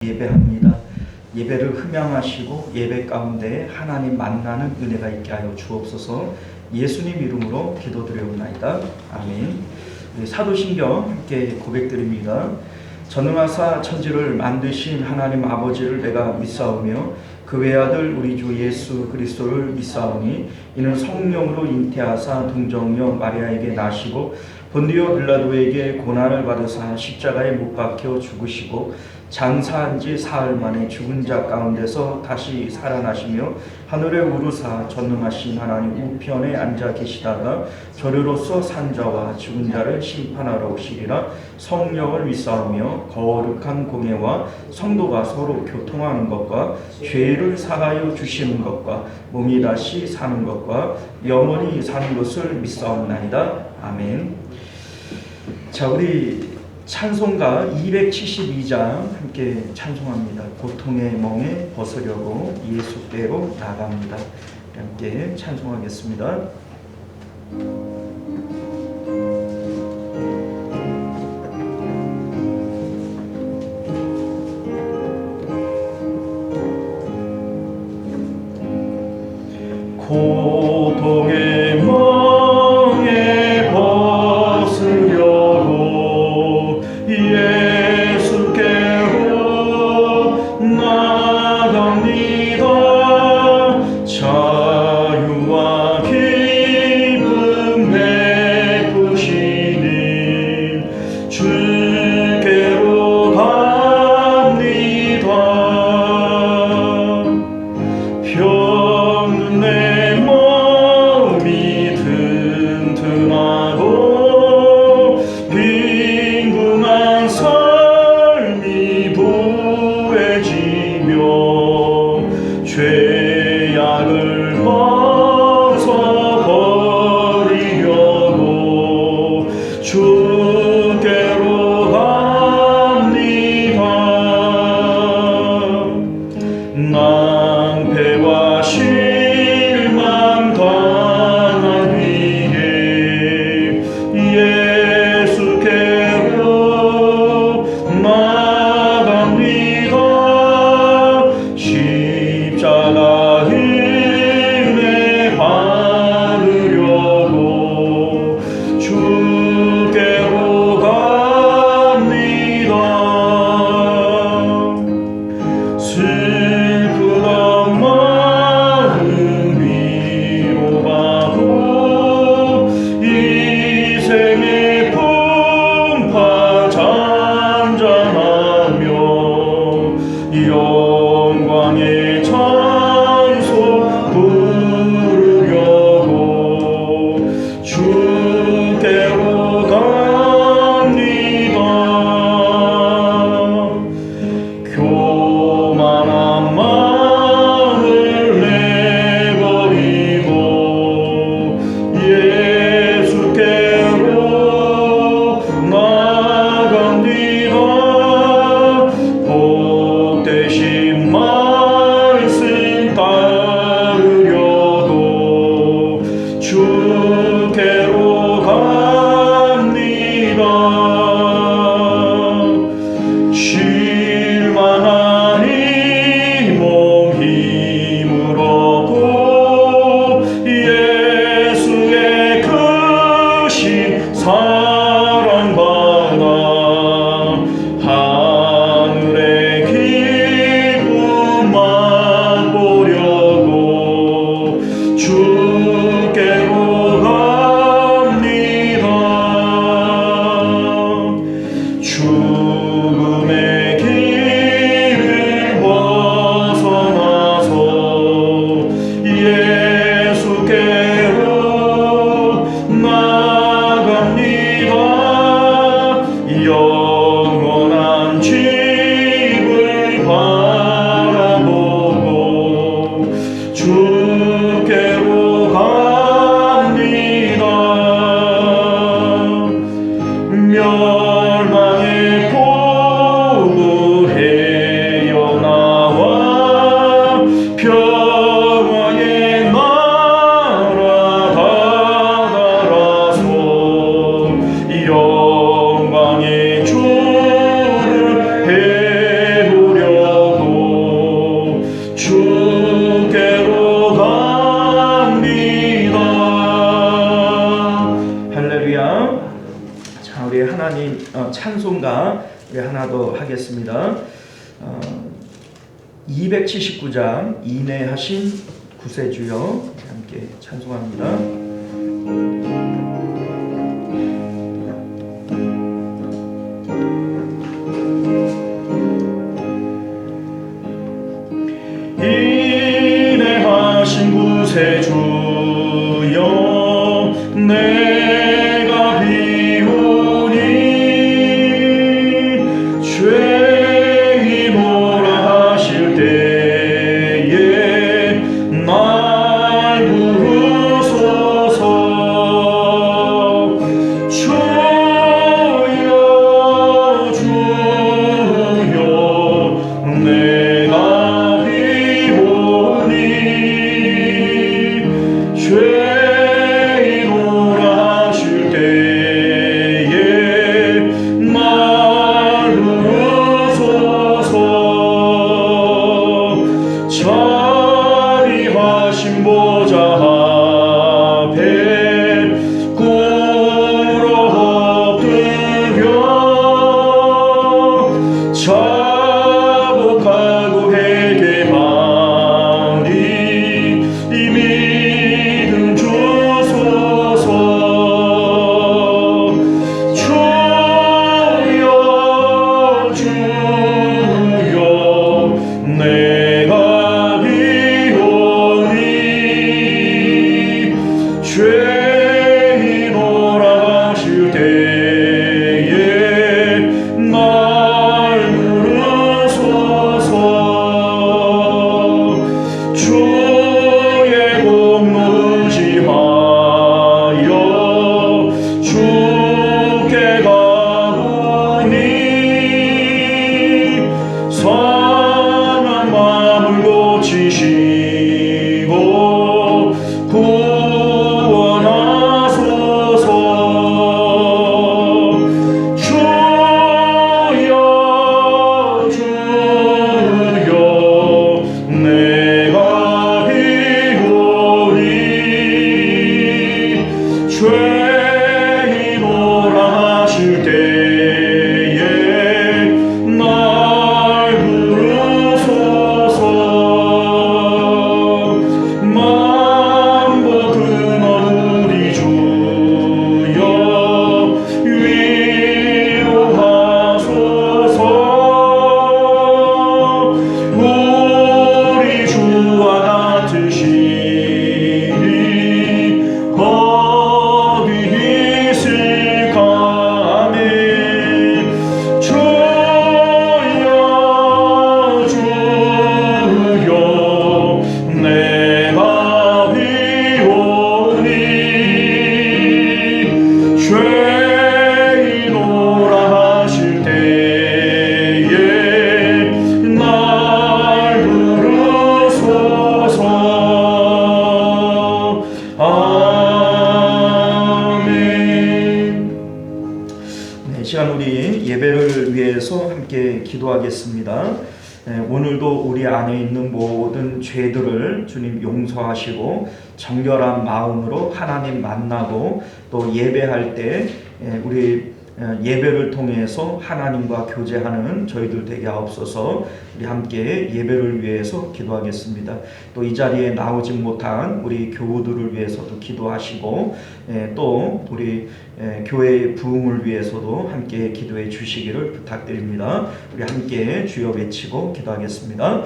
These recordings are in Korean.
예배합니다. 예배를 흠양하시고 예배 가운데 하나님 만나는 은혜가 있게 하여 주옵소서. 예수님 이름으로 기도드리옵나이다. 아멘. 사도신경 함께 고백드립니다. 전능하사 천지를 만드신 하나님 아버지를 내가 믿사오며 그 외아들 우리 주 예수 그리스도를 믿사오니 이는 성령으로 잉태하사 동정녀 마리아에게 나시고 본디오 빌라도에게 고난을 받으사 십자가에 못 박혀 죽으시고 장사한 지 사흘 만에 죽은 자 가운데서 다시 살아나시며 하늘에 오르사 전능하신 하나님 우편에 앉아 계시다가 저리로서 산자와 죽은 자를 심판하러 오시리라. 성령을 믿사오며 거룩한 공예와 성도가 서로 교통하는 것과 죄를 사하여 주시는 것과 몸이 다시 사는 것과 영원히 사는 것을 믿사옵나이다. 아멘. 자, 우리 찬송가 272장 함께 찬송합니다. 고통의 멍에 벗으려고 예수께로 나갑니다. 함께 찬송하겠습니다. 고통의 멍에 벗으려고 예수께로 나갑니다. 자유와 기쁨 베푸시는 주께로 갑니다. 병든 내 몸이 튼튼하고 빈궁한 삶이 부해지며 죄악을 벗어버리려고 주께로 갑니다. 낭패와 실망 당한 뒤에 예수께로 나갑니다. 십자가 은혜 받으려고 주께로 갑니다. 슬프던 마음 위로받고 이 생의 풍파 잔잔하며 영광의 찬송 부르려고 주께로 갑니다. 교만한 마음을 내버리고 예수께로 나갑니다. 복되신 말씀 찬송가 우리 하나 더 하겠습니다. 279장 인내하신 구세주여 함께 찬송합니다. 인내하신 구세주여 내가 비오니 죄인오라 하실 때에 날 부르소서. 주여 주여 내가 비오니 죄인오라 하실 때에 날 부르소서. 자비하신 보좌 앞에 꿇어 엎드려 자복하고 회개하니 이 믿음 주소서. 주여 주여 내가 비오니 죄인오라 하실 때에 날 부르소서. 주의 공로 의지하여 주께 가오니 상한 마음을 고치시고 구원하소서. 주여 주여 내가 비오니 죄인오라 하실 때에 날 부르소서. 만복 근원 우리 주여 위로하소서. 우리 주와 같으시니 어디 있을까. 아멘. 주여 주여 내가 비오니 죄인오라 하실 때에 날 부르소서. 아멘. 네, 이 시간 우리 예배를 위해서 함께 기도하겠습니다. 오늘도 우리 안에 있는 모든 죄들을 주님 용서하시고 정결한 마음으로 하나님 만나고 또 예배할 때 우리 예배를 통해서 하나님과 교제하는 저희들 되게 하옵소서. 우리 함께 예배를 위해서 기도하겠습니다. 또 이 자리에 나오지 못한 우리 교우들을 위해서도 기도하시고 또 우리 교회의 부흥을 위해서도 함께 기도해 주시기를 부탁드립니다. 우리 함께 주여 외치고 기도하겠습니다.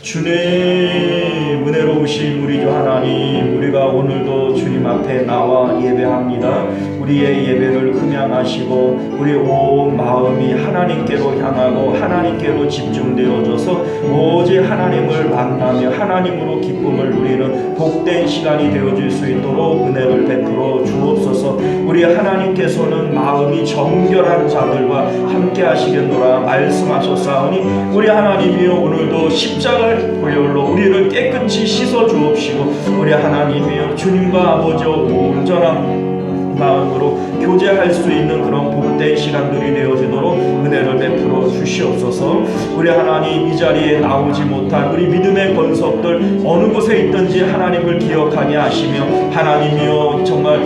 주님 은혜로우신 우리 주 하나님, 우리가 오늘도 주님 앞에 나와 예배합니다. 우리의 예배를 흠양하시고 우리 온 마음이 하나님께로 향하고 하나님께로 집중되어져서 오직 하나님을 만나며 하나님으로 기쁨을 누리는 복된 시간이 되어질 수 있도록 은혜를 베풀어 주옵소서. 우리 하나님께서는 마음이 정결한 자들과 함께 하시겠노라 말씀하셨사오니 우리 하나님이여 오늘도 십자가의 보혈로 우리를 깨끗이 씻어 주옵시고 우리 하나님이여 주님과 아버지와 온전한 한 마음으로 교제할 수 있는 그런 복된 시간들이 되어지도록 은혜를 베풀어 주시옵소서. 우리 하나님, 이 자리에 나오지 못한 우리 믿음의 권속들 어느 곳에 있든지 하나님을 기억하게 하시며, 하나님이여 정말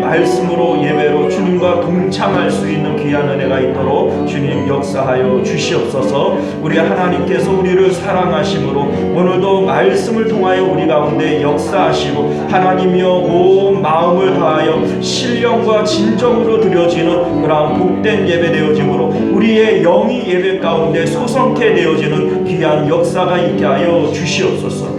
말씀으로 예배로 주님과 동참할 수 있는 귀한 은혜가 있도록 주님 역사하여 주시옵소서. 우리 하나님께서 우리를 사랑하심으로 오늘도 말씀을 통하여 우리 가운데 역사하시고, 하나님이여 온 마음을 다하여 신령과 진정으로 드려지는 그러한 복된 예배 되어짐으로 우리의 영이 예배 가운데 소성케 되어지는 귀한 역사가 있게 하여 주시옵소서.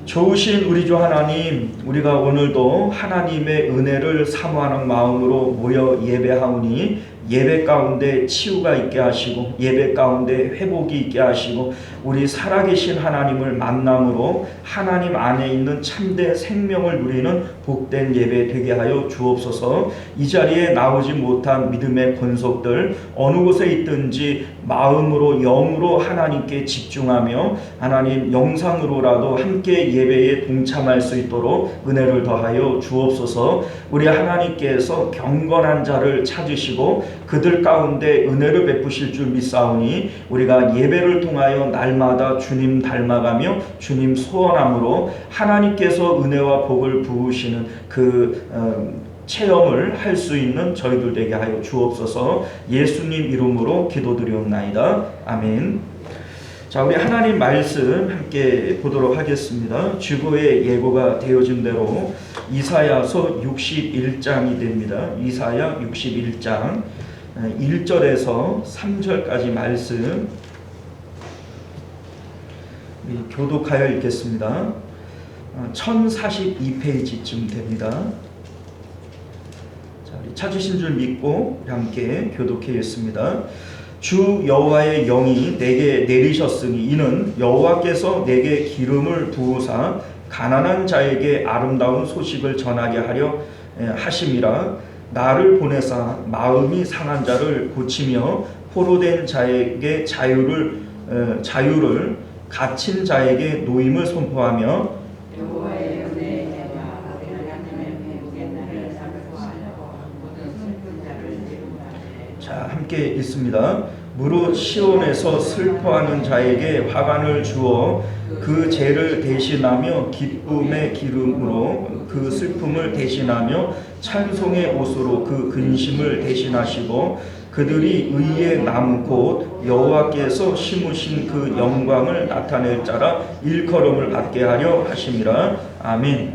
좋으신 우리 주 하나님, 우리가 오늘도 하나님의 은혜를 사모하는 마음으로 모여 예배하오니 예배 가운데 치유가 있게 하시고, 예배 가운데 회복이 있게 하시고, 우리 살아계신 하나님을 만남으로 하나님 안에 있는 참된 생명을 누리는 복된 예배 되게 하여 주옵소서. 이 자리에 나오지 못한 믿음의 권속들 어느 곳에 있든지 마음으로 영으로 하나님께 집중하며 하나님 영상으로라도 함께 예배에 동참할 수 있도록 은혜를 더하여 주옵소서. 우리 하나님께서 경건한 자를 찾으시고 그들 가운데 은혜를 베푸실 줄 믿사오니, 우리가 예배를 통하여 날마다 주님 닮아가며 주님 소원함으로 하나님께서 은혜와 복을 부으시는 그 체험을 할 수 있는 저희들 되게 하여 주옵소서. 예수님 이름으로 기도드리옵나이다. 아멘. 자, 우리 하나님 말씀 함께 보도록 하겠습니다. 주보의 예고가 되어진 대로 이사야서 61장이 됩니다. 이사야 61장 1절에서 3절까지 말씀 교독하여 읽겠습니다. 1042페이지쯤 됩니다. 자, 우리 찾으신 줄 믿고 함께 교독하겠습니다. 주 여호와의 영이 내게 내리셨으니 이는 여호와께서 내게 기름을 부으사 가난한 자에게 아름다운 소식을 전하게 하려 하심이라. 나를 보내사 마음이 상한 자를 고치며 포로된 자에게 자유를 갇힌 자에게 노임을 선포하며, 여호와의 은혜의 해와 하나님의 회복의 날을 선포하려고 모든 슬픈 자를 지루하네. 자, 함께 읽습니다. 무릇 시온에서 슬퍼하는 자에게 화관을 주어 그 죄를 대신하며 기쁨의 기름으로 그 슬픔을 대신하며 찬송의 옷으로 그 근심을 대신하시고, 그들이 의의 나무 곧 여호와께서 심으신 그 영광을 나타낼 자라 일컬음을 받게 하려 하심이라. 아멘.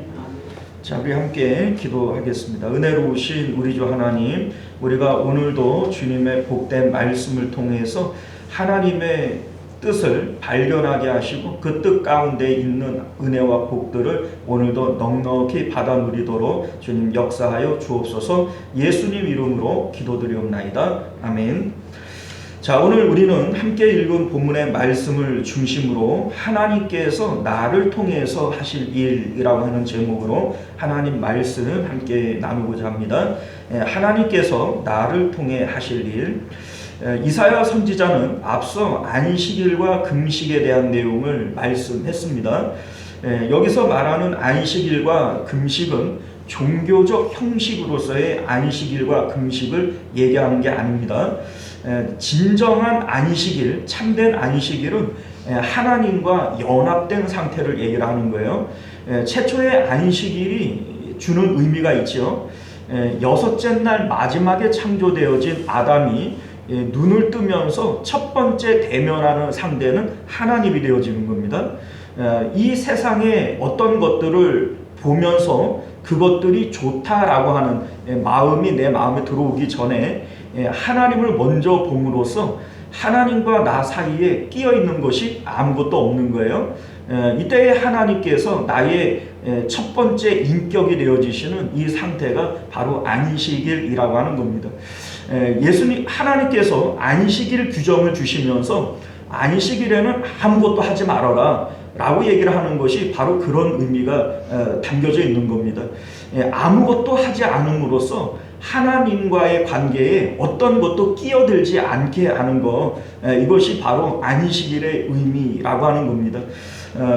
자, 우리 함께 기도하겠습니다. 은혜로우신 우리 주 하나님, 우리가 오늘도 주님의 복된 말씀을 통해서 하나님의 뜻을 발견하게 하시고 그 뜻 가운데 있는 은혜와 복들을 오늘도 넉넉히 받아 누리도록 주님 역사하여 주옵소서. 예수님 이름으로 기도드리옵나이다. 아멘. 자, 오늘 우리는 함께 읽은 본문의 말씀을 중심으로 하나님께서 나를 통해서 하실 일이라고 하는 제목으로 하나님 말씀 함께 나누고자 합니다. 하나님께서 나를 통해 하실 일. 이사야 선지자는 앞서 안식일과 금식에 대한 내용을 말씀했습니다. 여기서 말하는 안식일과 금식은 종교적 형식으로서의 안식일과 금식을 얘기하는 게 아닙니다. 진정한 안식일, 참된 안식일은 하나님과 연합된 상태를 얘기를 하는 거예요. 최초의 안식일이 주는 의미가 있죠. 여섯째 날 마지막에 창조되어진 아담이 눈을 뜨면서 첫 번째 대면하는 상대는 하나님이 되어지는 겁니다. 이 세상에 어떤 것들을 보면서 그것들이 좋다라고 하는 마음이 내 마음에 들어오기 전에 하나님을 먼저 봄으로써 하나님과 나 사이에 끼어 있는 것이 아무것도 없는 거예요. 이때에 하나님께서 나의 첫 번째 인격이 되어지시는 이 상태가 바로 안식일이라고 하는 겁니다. 예수님 하나님께서 안식일 규정을 주시면서 안식일에는 아무것도 하지 말아라 라고 얘기를 하는 것이 바로 그런 의미가 담겨져 있는 겁니다. 아무것도 하지 않음으로써 하나님과의 관계에 어떤 것도 끼어들지 않게 하는 것, 이것이 바로 안식일의 의미라고 하는 겁니다.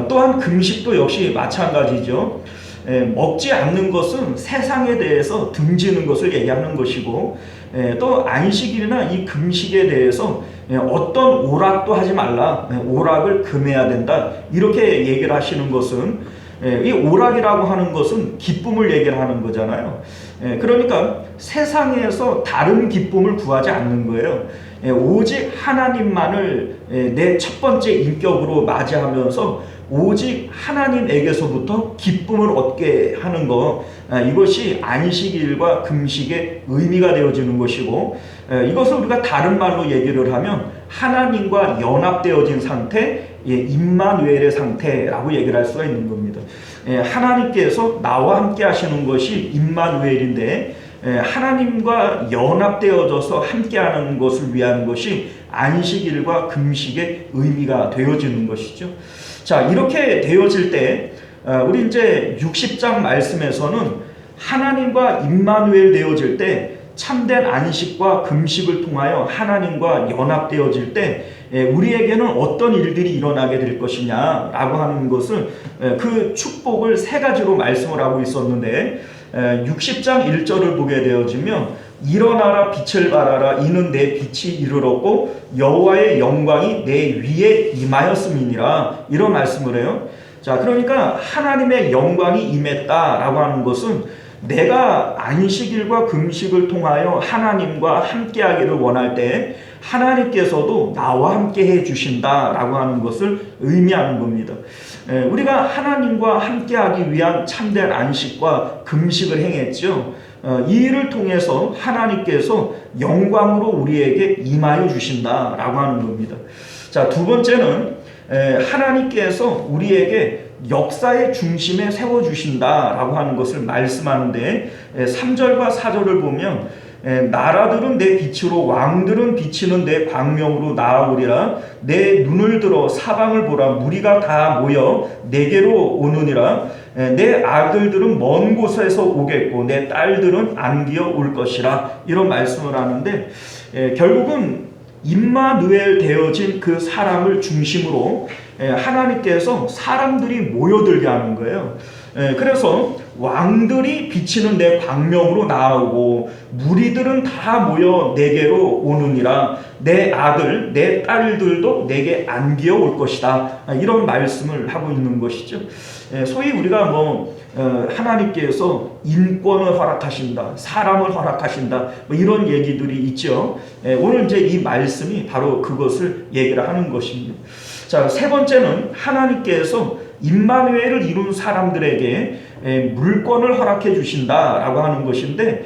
또한 금식도 역시 마찬가지죠. 먹지 않는 것은 세상에 대해서 등지는 것을 얘기하는 것이고, 또 안식일이나 이 금식에 대해서 어떤 오락도 하지 말라, 오락을 금해야 된다, 이렇게 얘기를 하시는 것은, 이 오락이라고 하는 것은 기쁨을 얘기를 하는 거잖아요. 그러니까 세상에서 다른 기쁨을 구하지 않는 거예요. 오직 하나님만을 내 첫 번째 인격으로 맞이하면서 오직 하나님에게서부터 기쁨을 얻게 하는 것, 이것이 안식일과 금식의 의미가 되어지는 것이고, 이것을 우리가 다른 말로 얘기를 하면 하나님과 연합되어진 상태, 임마누엘의 상태라고 얘기를 할 수가 있는 겁니다. 하나님께서 나와 함께 하시는 것이 임마누엘인데, 하나님과 연합되어져서 함께하는 것을 위한 것이 안식일과 금식의 의미가 되어지는 것이죠. 자, 이렇게 되어질 때 우리 이제 60장 말씀에서는 하나님과 임마누엘 되어질 때, 참된 안식과 금식을 통하여 하나님과 연합되어질 때 우리에게는 어떤 일들이 일어나게 될 것이냐라고 하는 것을, 그 축복을 세 가지로 말씀을 하고 있었는데, 60장 1절을 보게 되어지면 일어나라 빛을 발하라 이는 내 빛이 이르렀고 여호와의 영광이 내 위에 임하였음이니라, 이런 말씀을 해요. 자, 그러니까 하나님의 영광이 임했다라고 하는 것은 내가 안식일과 금식을 통하여 하나님과 함께하기를 원할 때 하나님께서도 나와 함께 해주신다라고 하는 것을 의미하는 겁니다. 우리가 하나님과 함께하기 위한 참된 안식과 금식을 행했죠. 이 일을 통해서 하나님께서 영광으로 우리에게 임하여 주신다라고 하는 겁니다. 자, 두 번째는 하나님께서 우리에게 역사의 중심에 세워주신다라고 하는 것을 말씀하는데, 3절과 4절을 보면 나라들은 내 빛으로 왕들은 비치는 내 광명으로 나아오리라. 내 눈을 들어 사방을 보라. 무리가 다 모여 내게로 오느니라. 내 아들들은 먼 곳에서 오겠고 내 딸들은 안기어 올 것이라, 이런 말씀을 하는데, 결국은 임마누엘 되어진 그 사람을 중심으로 하나님께서 사람들이 모여들게 하는 거예요. 그래서 왕들이 비치는 내 광명으로 나아오고 무리들은 다 모여 내게로 오느니라. 내 아들 내 딸들도 내게 안기어 올 것이다, 이런 말씀을 하고 있는 것이죠. 소위 우리가 하나님께서 인권을 허락하신다, 사람을 허락하신다, 이런 얘기들이 있죠. 오늘 이제 이 말씀이 바로 그것을 얘기를 하는 것입니다. 자, 세 번째는 하나님께서 임마누엘을 이룬 사람들에게 물권을 허락해 주신다라고 하는 것인데,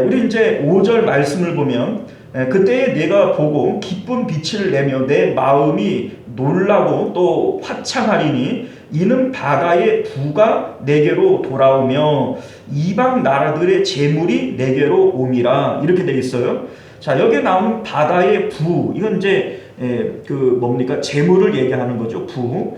우리 이제 5절 말씀을 보면 그때에 내가 보고 기쁜 빛을 내며 내 마음이 놀라고 또 화창하리니 이는 바다의 부가 내게로 돌아오며 이방 나라들의 재물이 내게로 옴이라, 이렇게 되어 있어요. 자, 여기에 나오는 바다의 부, 이건 이제 재물을 얘기하는 거죠. 부.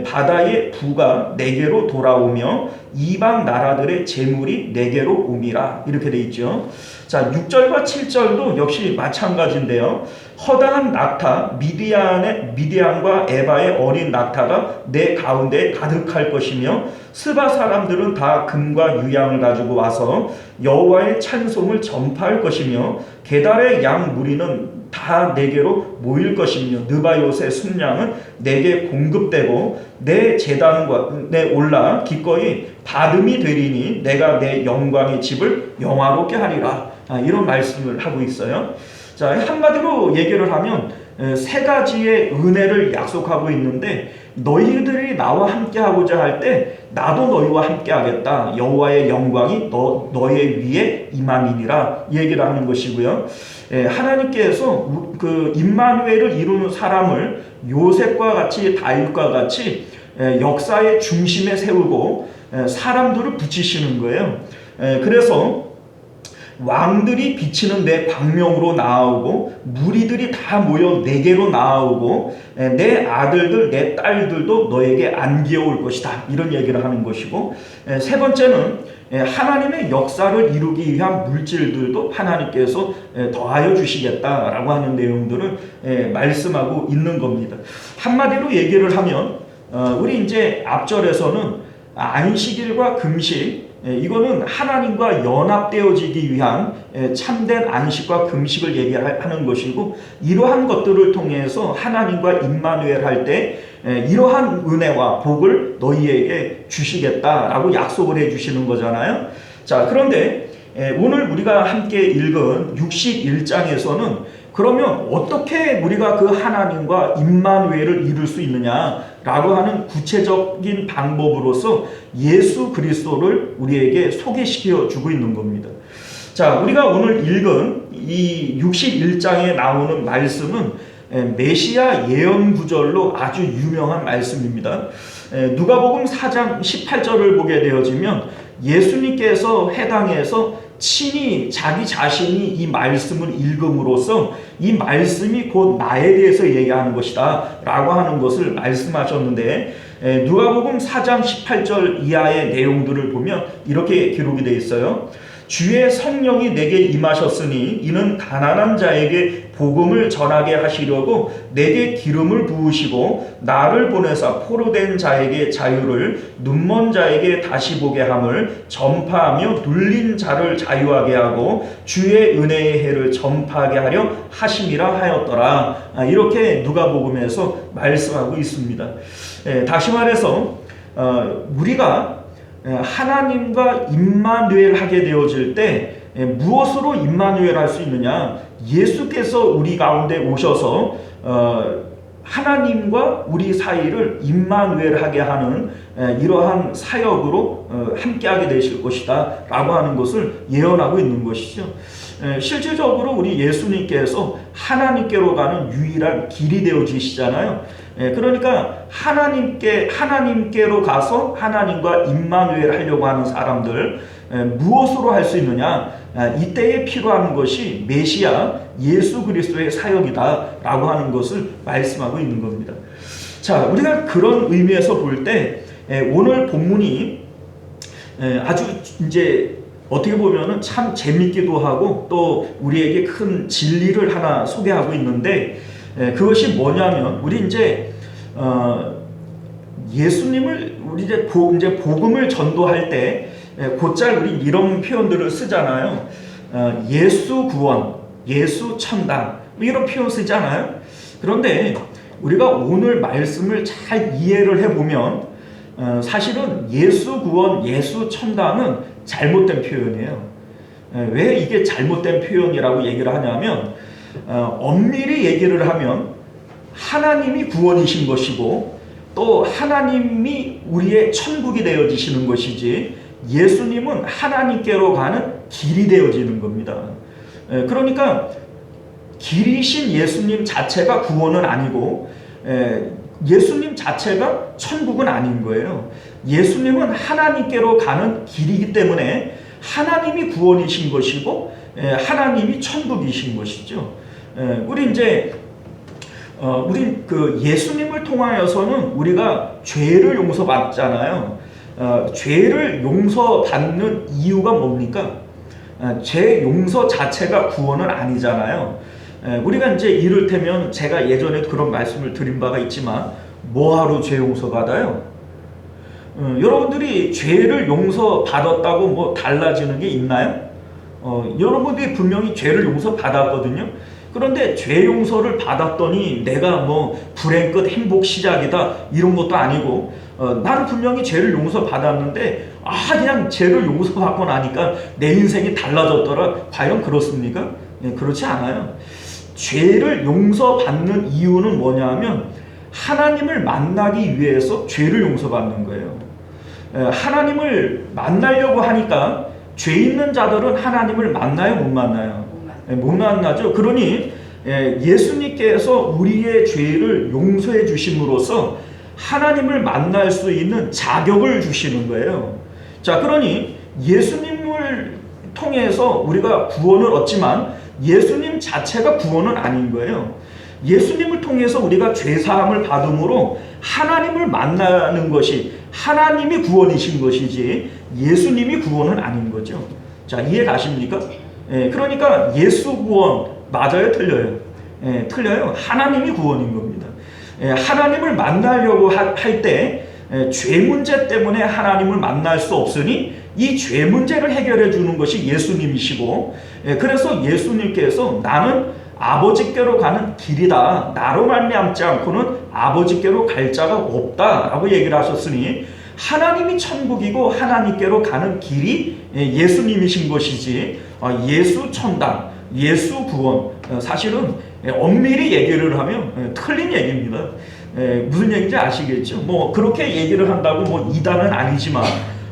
바다의 부가 내게로 돌아오며 이방 나라들의 재물이 내게로 옴이라, 이렇게 돼 있죠. 자, 6절과 7절도 역시 마찬가지인데요. 허다한 낙타 미디안과 에바의 어린 낙타가 내 가운데 가득할 것이며 스바 사람들은 다 금과 유향을 가지고 와서 여호와의 찬송을 전파할 것이며 게달의 양 무리는 다 내게로 모일 것이며 느바요스의 순양은 내게 공급되고 내 제단에 올라 기꺼이 받음이 되리니 내가 내 영광의 집을 영화롭게 하리라, 이런 말씀을 하고 있어요. 자, 한마디로 얘기를 하면 세 가지의 은혜를 약속하고 있는데, 너희들이 나와 함께 하고자 할 때 나도 너희와 함께 하겠다. 여호와의 영광이 너의 위에 임함이니라, 이 얘기를 하는 것이고요. 하나님께서 그 임마누엘을 이루는 사람을 요셉과 같이 다윗과 같이 역사의 중심에 세우고 사람들을 붙이시는 거예요. 그래서 왕들이 비치는 내 광명으로 나아오고 무리들이 다 모여 내게로 나아오고 내 아들들 내 딸들도 너에게 안기어 올 것이다, 이런 얘기를 하는 것이고, 세 번째는 하나님의 역사를 이루기 위한 물질들도 하나님께서 더하여 주시겠다라고 하는 내용들을 말씀하고 있는 겁니다. 한마디로 얘기를 하면 우리 이제 앞절에서는 안식일과 금식, 이거는 하나님과 연합되어지기 위한 참된 안식과 금식을 얘기하는 것이고, 이러한 것들을 통해서 하나님과 임마누엘 할 때 이러한 은혜와 복을 너희에게 주시겠다라고 약속을 해주시는 거잖아요. 자, 그런데 오늘 우리가 함께 읽은 61장에서는 그러면 어떻게 우리가 그 하나님과 임마누엘을 이룰 수 있느냐라고 하는 구체적인 방법으로서 예수 그리스도를 우리에게 소개시켜 주고 있는 겁니다. 자, 우리가 오늘 읽은 이 61장에 나오는 말씀은 메시아 예언 구절로 아주 유명한 말씀입니다. 누가복음 4장 18절을 보게 되어지면 예수님께서 해당에서 친히 자기 자신이 이 말씀을 읽음으로써 이 말씀이 곧 나에 대해서 얘기하는 것이다 라고 하는 것을 말씀하셨는데, 누가복음 4장 18절 이하의 내용들을 보면 이렇게 기록이 되어 있어요. 주의 성령이 내게 임하셨으니 이는 가난한 자에게 복음을 전하게 하시려고 내게 기름을 부으시고 나를 보내사 포로된 자에게 자유를, 눈먼 자에게 다시 보게 함을 전파하며 눌린 자를 자유하게 하고 주의 은혜의 해를 전파하게 하려 하심이라 하였더라. 이렇게 누가복음에서 말씀하고 있습니다. 다시 말해서 우리가 하나님과 임마누엘 하게 되어질 때 무엇으로 임마누엘 할 수 있느냐? 예수께서 우리 가운데 오셔서 하나님과 우리 사이를 임마누엘 하게 하는 이러한 사역으로 함께하게 되실 것이다 라고 하는 것을 예언하고 있는 것이죠. 실질적으로 우리 예수님께서 하나님께로 가는 유일한 길이 되어지시잖아요. 그러니까 하나님께로 가서 하나님과 임마누엘 하려고 하는 사람들 무엇으로 할 수 있느냐? 이때에 필요한 것이 메시아 예수 그리스도의 사역이다 라고 하는 것을 말씀하고 있는 겁니다. 자, 우리가 그런 의미에서 볼 때 오늘 본문이 아주 이제 어떻게 보면은 참 재밌기도 하고 또 우리에게 큰 진리를 하나 소개하고 있는데, 그것이 뭐냐면 우리 이제 예수님을 우리 이제 복음을 전도할 때 곧잘 우리 이런 표현들을 쓰잖아요. 예수 구원, 예수 천당 이런 표현 쓰잖아요. 그런데 우리가 오늘 말씀을 잘 이해를 해보면 사실은 예수 구원, 예수 천당은 잘못된 표현이에요. 왜 이게 잘못된 표현이라고 얘기를 하냐면 엄밀히 얘기를 하면 하나님이 구원이신 것이고 또 하나님이 우리의 천국이 되어지시는 것이지 예수님은 하나님께로 가는 길이 되어지는 겁니다. 그러니까 길이신 예수님 자체가 구원은 아니고 예수님 자체가 천국은 아닌 거예요. 예수님은 하나님께로 가는 길이기 때문에 하나님이 구원이신 것이고 하나님이 천국이신 것이죠. 우리 이제 우리 그 예수님을 통하여서는 우리가 죄를 용서받잖아요. 죄를 용서받는 이유가 뭡니까? 죄 용서 자체가 구원은 아니잖아요. 우리가 이제 이를테면 제가 예전에 그런 말씀을 드린 바가 있지만 뭐하러 죄 용서받아요? 여러분들이 죄를 용서받았다고 뭐 달라지는 게 있나요? 여러분들이 분명히 죄를 용서받았거든요. 그런데 죄 용서를 받았더니 내가 뭐 불행 끝 행복 시작이다 이런 것도 아니고 나는 분명히 죄를 용서받았는데 그냥 죄를 용서받고 나니까 내 인생이 달라졌더라. 과연 그렇습니까? 그렇지 않아요. 죄를 용서받는 이유는 뭐냐면 하나님을 만나기 위해서 죄를 용서받는 거예요. 하나님을 만나려고 하니까 죄 있는 자들은 하나님을 만나요? 못 만나요? 못 만나죠. 그러니 예수님께서 우리의 죄를 용서해 주심으로써 하나님을 만날 수 있는 자격을 주시는 거예요. 자, 그러니 예수님을 통해서 우리가 구원을 얻지만 예수님 자체가 구원은 아닌 거예요. 예수님을 통해서 우리가 죄사함을 받음으로 하나님을 만나는 것이 하나님이 구원이신 것이지 예수님이 구원은 아닌 거죠. 자, 이해 가십니까? 그러니까 예수 구원 맞아요? 틀려요? 틀려요. 하나님이 구원인 겁니다. 하나님을 만나려고 할 때 죄 문제 때문에 하나님을 만날 수 없으니 이 죄 문제를 해결해 주는 것이 예수님이시고, 그래서 예수님께서 나는 아버지께로 가는 길이다, 나로 말미암지 않고는 아버지께로 갈 자가 없다라고 얘기를 하셨으니 하나님이 천국이고 하나님께로 가는 길이 예수님이신 것이지, 예수 천당, 예수 구원, 사실은 엄밀히 얘기를 하면 틀린 얘기입니다. 무슨 얘기인지 아시겠죠? 뭐 그렇게 얘기를 한다고 뭐 이단은 아니지만,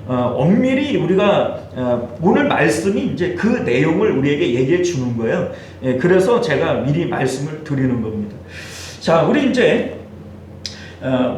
엄밀히 우리가 오늘 말씀이 이제 그 내용을 우리에게 얘기해 주는 거예요. 그래서 제가 미리 말씀을 드리는 겁니다. 자, 우리 이제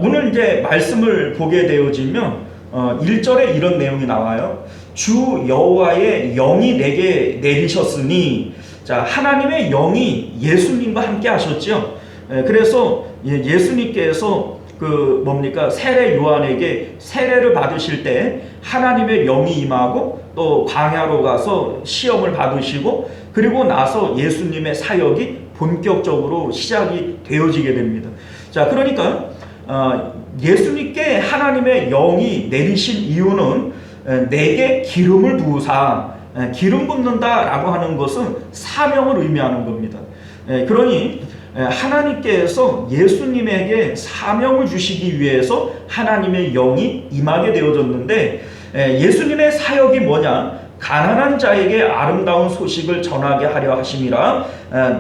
오늘 이제 말씀을 보게 되어지면 1절에 이런 내용이 나와요. 주 여호와의 영이 내게 내리셨으니, 자, 하나님의 영이 예수님과 함께 하셨죠. 그래서 예수님께서 그 뭡니까, 세례 요한에게 세례를 받으실 때 하나님의 영이 임하고 또 광야로 가서 시험을 받으시고, 그리고 나서 예수님의 사역이 본격적으로 시작이 되어지게 됩니다. 자, 그러니까 예수님께 하나님의 영이 내리신 이유는 내게 기름을 부으사, 기름 붓는다라고 하는 것은 사명을 의미하는 겁니다. 그러니 하나님께서 예수님에게 사명을 주시기 위해서 하나님의 영이 임하게 되어졌는데, 예수님의 사역이 뭐냐? 가난한 자에게 아름다운 소식을 전하게 하려 하심이라,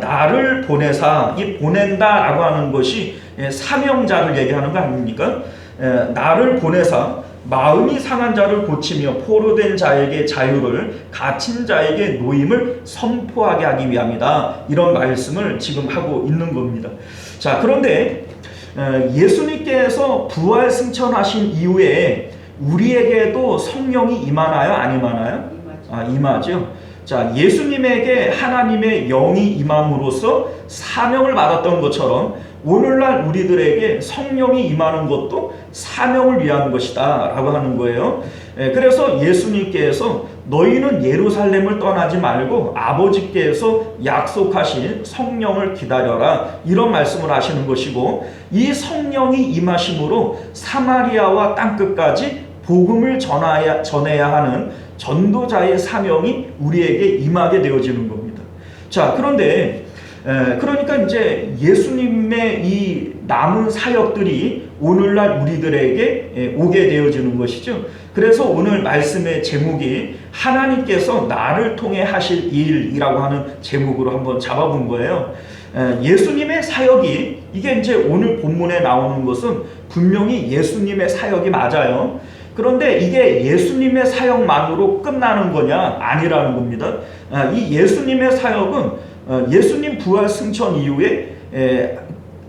나를 보내사, 이 보낸다라고 하는 것이 사명자를 얘기하는 거 아닙니까? 나를 보내사 마음이 상한 자를 고치며 포로된 자에게 자유를, 갇힌 자에게 노임을 선포하게 하기 위함이다. 이런 말씀을 지금 하고 있는 겁니다. 자, 그런데 예수님께서 부활 승천하신 이후에 우리에게도 성령이 임하나요? 안 임하나요? 임하죠. 자, 예수님에게 하나님의 영이 임함으로써 사명을 받았던 것처럼 오늘날 우리들에게 성령이 임하는 것도 사명을 위한 것이다 라고 하는 거예요. 그래서 예수님께서 너희는 예루살렘을 떠나지 말고 아버지께서 약속하신 성령을 기다려라, 이런 말씀을 하시는 것이고, 이 성령이 임하심으로 사마리아와 땅끝까지 복음을 전해야 하는 전도자의 사명이 우리에게 임하게 되어지는 겁니다. 자, 그런데 그러니까 이제 예수님의 이 남은 사역들이 오늘날 우리들에게 오게 되어지는 것이죠. 그래서 오늘 말씀의 제목이 하나님께서 나를 통해 하실 일이라고 하는 제목으로 한번 잡아본 거예요. 예수님의 사역이, 이게 이제 오늘 본문에 나오는 것은 분명히 예수님의 사역이 맞아요. 그런데 이게 예수님의 사역만으로 끝나는 거냐? 아니라는 겁니다. 이 예수님의 사역은 예수님 부활 승천 이후에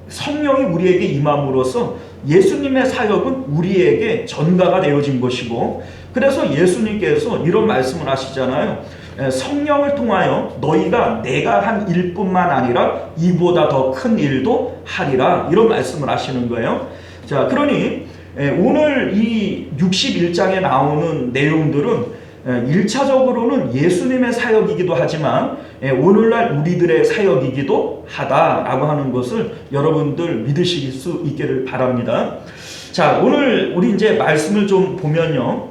성령이 우리에게 임함으로써 예수님의 사역은 우리에게 전가가 되어진 것이고, 그래서 예수님께서 이런 말씀을 하시잖아요. 성령을 통하여 너희가 내가 한 일뿐만 아니라 이보다 더 큰 일도 하리라, 이런 말씀을 하시는 거예요. 자, 그러니 오늘 이 61장에 나오는 내용들은 1차적으로는 예수님의 사역이기도 하지만 오늘날 우리들의 사역이기도 하다라고 하는 것을 여러분들 믿으실 수 있기를 바랍니다. 자, 오늘 우리 이제 말씀을 좀 보면요,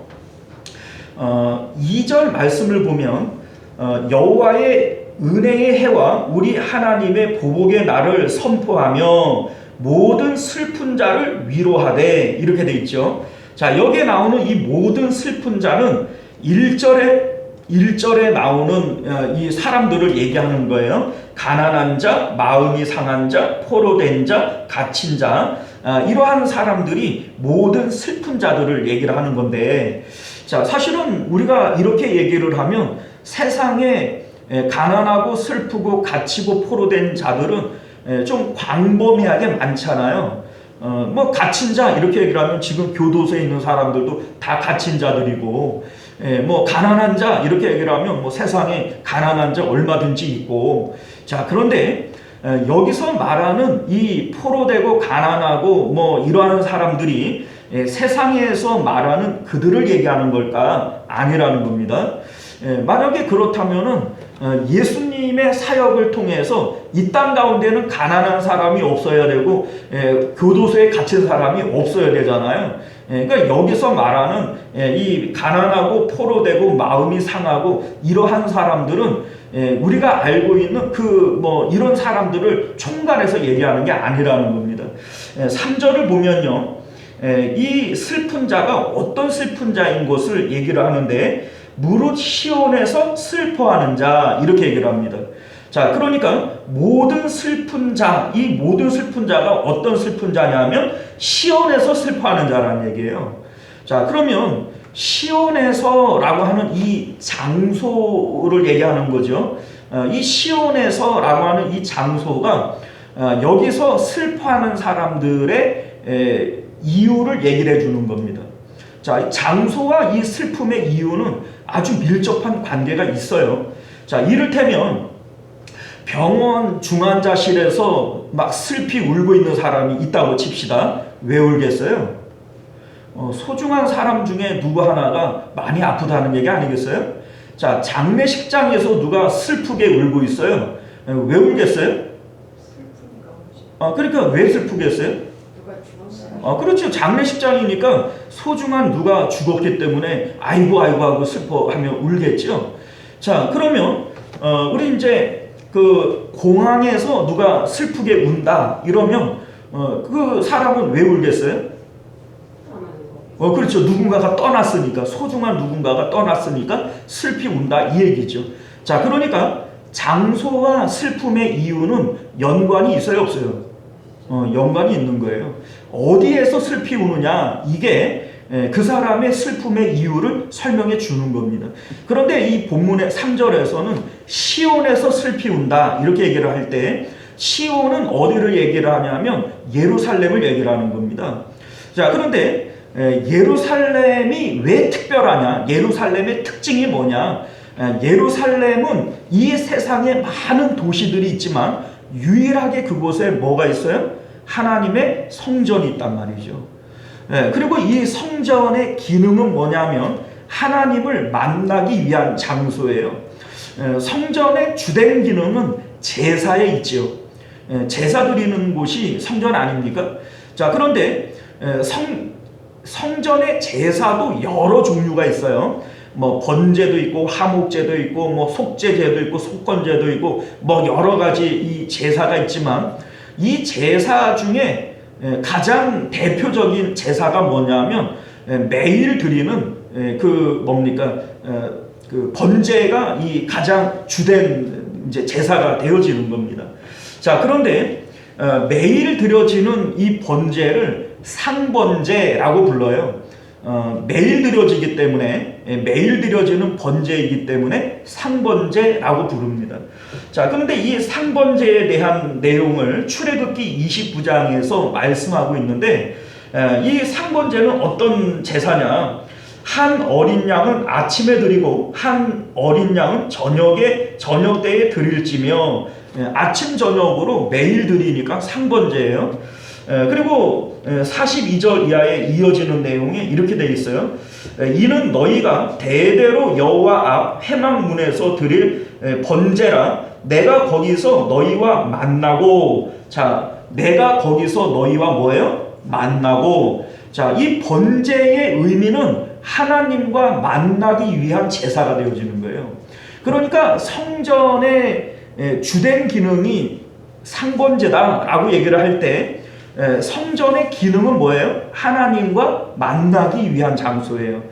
2절 말씀을 보면 여호와의 은혜의 해와 우리 하나님의 보복의 날을 선포하며 모든 슬픈 자를 위로하되, 이렇게 돼 있죠. 자, 여기에 나오는 이 모든 슬픈 자는 1절에 나오는 이 사람들을 얘기하는 거예요. 가난한 자, 마음이 상한 자, 포로된 자, 갇힌 자, 이러한 사람들이 모든 슬픈 자들을 얘기를 하는 건데, 자, 사실은 우리가 이렇게 얘기를 하면 세상에 가난하고 슬프고 갇히고 포로된 자들은 좀 광범위하게 많잖아요. 뭐 갇힌 자 이렇게 얘기를 하면 지금 교도소에 있는 사람들도 다 갇힌 자들이고, 뭐 가난한 자 이렇게 얘기를 하면 뭐 세상에 가난한 자 얼마든지 있고. 자, 그런데 여기서 말하는 이 포로되고 가난하고 뭐 이러한 사람들이 세상에서 말하는 그들을 얘기하는 걸까? 아니라는 겁니다. 만약에 그렇다면은 예수님의 사역을 통해서 이 땅 가운데는 가난한 사람이 없어야 되고 교도소에 갇힌 사람이 없어야 되잖아요. 그러니까 여기서 말하는 이 가난하고 포로되고 마음이 상하고 이러한 사람들은 우리가 알고 있는 이런 사람들을 총괄해서 얘기하는 게 아니라는 겁니다. 3절을 보면요, 이 슬픈 자가 어떤 슬픈 자인 것을 얘기를 하는데 무릇 시온에서 슬퍼하는 자 이렇게 얘기를 합니다. 자, 그러니까 모든 슬픈 자, 이 모든 슬픈 자가 어떤 슬픈 자냐면 시온에서 슬퍼하는 자라는 얘기예요. 자, 그러면 시온에서라고 하는 이 장소를 얘기하는 거죠. 이 시온에서라고 하는 이 장소가 여기서 슬퍼하는 사람들의 이유를 얘기를 해주는 겁니다. 자, 장소와 이 슬픔의 이유는 아주 밀접한 관계가 있어요. 자, 이를테면 병원 중환자실에서 막 슬피 울고 있는 사람이 있다고 칩시다. 왜 울겠어요? 소중한 사람 중에 누구 하나가 많이 아프다는 얘기 아니겠어요? 자, 장례식장에서 누가 슬프게 울고 있어요. 왜 울겠어요? 그러니까 왜 슬프겠어요? 그렇죠. 장례식장이니까 소중한 누가 죽었기 때문에 아이고 하고 슬퍼하며 울겠죠. 자, 그러면 우리 이제 그 공항에서 누가 슬프게 운다 이러면 그 사람은 왜 울겠어요? 그렇죠. 누군가가 떠났으니까, 소중한 누군가가 떠났으니까 슬피 운다 이 얘기죠. 자, 그러니까 장소와 슬픔의 이유는 연관이 있어요, 없어요? 연관이 있는 거예요. 어디에서 슬피 우느냐, 이게 그 사람의 슬픔의 이유를 설명해 주는 겁니다. 그런데 이 본문의 3절에서는 시온에서 슬피 운다 이렇게 얘기를 할 때 시온은 어디를 얘기를 하냐면 예루살렘을 얘기를 하는 겁니다. 자, 그런데 예루살렘이 왜 특별하냐, 예루살렘의 특징이 뭐냐, 예루살렘은 이 세상에 많은 도시들이 있지만 유일하게 그곳에 뭐가 있어요? 하나님의 성전이 있단 말이죠. 그리고 이 성전의 기능은 뭐냐면 하나님을 만나기 위한 장소예요. 성전의 주된 기능은 제사에 있지요. 제사 드리는 곳이 성전 아닙니까? 자, 그런데 성전의 제사도 여러 종류가 있어요. 뭐 번제도 있고 화목제도 있고 뭐 속죄제도 있고 속건제도 있고 뭐 여러 가지 이 제사가 있지만 이 제사 중에 가장 대표적인 제사가 뭐냐면 매일 드리는 그 번제가 이 가장 주된 이제 제사가 되어지는 겁니다. 자, 그런데 매일 드려지는 이 번제를 상번제라고 불러요. 매일 드려지기 때문에, 매일 드려지는 번제이기 때문에 상번제라고 부릅니다. 자, 그런데 이 상번제에 대한 내용을 출애굽기 29장에서 말씀하고 있는데, 이 상번제는 어떤 제사냐, 한 어린 양은 아침에 드리고 한 어린 양은 저녁 때에 드릴지며, 아침 저녁으로 매일 드리니까 상번제예요. 그리고 42절 이하에 이어지는 내용이 이렇게 되어 있어요. 이는 너희가 대대로 여호와 앞 회막문에서 드릴 번제라. 내가 거기서 너희와 만나고, 자, 내가 거기서 너희와 뭐예요? 만나고. 자, 이 번제의 의미는 하나님과 만나기 위한 제사가 되어지는 거예요. 그러니까 성전의 주된 기능이 상번제다라고 얘기를 할 때 성전의 기능은 뭐예요? 하나님과 만나기 위한 장소예요.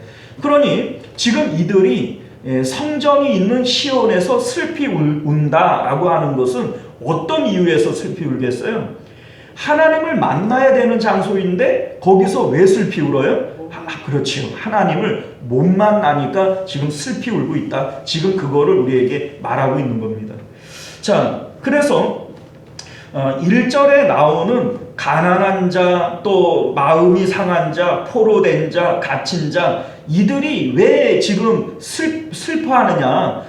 그러니 지금 이들이 성전이 있는 시온에서 슬피 운다라고 하는 것은 어떤 이유에서 슬피 울겠어요? 하나님을 만나야 되는 장소인데 거기서 왜 슬피 울어요? 그렇지요. 하나님을 못 만나니까 지금 슬피 울고 있다. 지금 그거를 우리에게 말하고 있는 겁니다. 자, 그래서 1절에 나오는 가난한 자, 또 마음이 상한 자, 포로된 자, 갇힌 자, 이들이 왜 지금 슬퍼하느냐,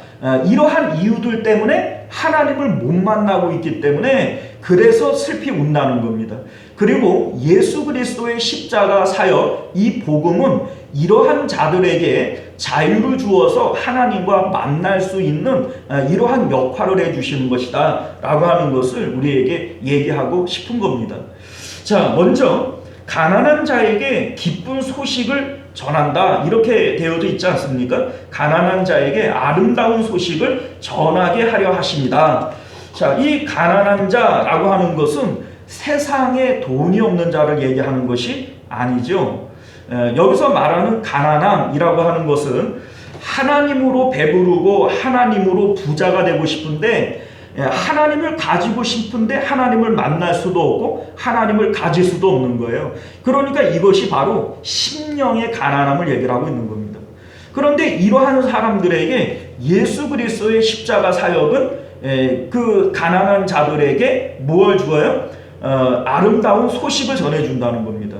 이러한 이유들 때문에 하나님을 못 만나고 있기 때문에 그래서 슬피 운다는 겁니다. 그리고 예수 그리스도의 십자가 사역, 이 복음은 이러한 자들에게 자유를 주어서 하나님과 만날 수 있는 이러한 역할을 해주시는 것이다 라고 하는 것을 우리에게 얘기하고 싶은 겁니다. 자, 먼저 가난한 자에게 기쁜 소식을 전한다 이렇게 되어져 있지 않습니까? 가난한 자에게 아름다운 소식을 전하게 하려 하십니다. 자, 이 가난한 자라고 하는 것은 세상에 돈이 없는 자를 얘기하는 것이 아니죠. 여기서 말하는 가난함이라고 하는 것은 하나님으로 배부르고 하나님으로 부자가 되고 싶은데 하나님을 가지고 싶은데 하나님을 만날 수도 없고 하나님을 가질 수도 없는 거예요. 그러니까 이것이 바로 심령의 가난함을 얘기를 하고 있는 겁니다. 그런데 이러한 사람들에게 예수 그리스도의 십자가 사역은 그 가난한 자들에게 뭘 주어요? 아름다운 소식을 전해준다는 겁니다.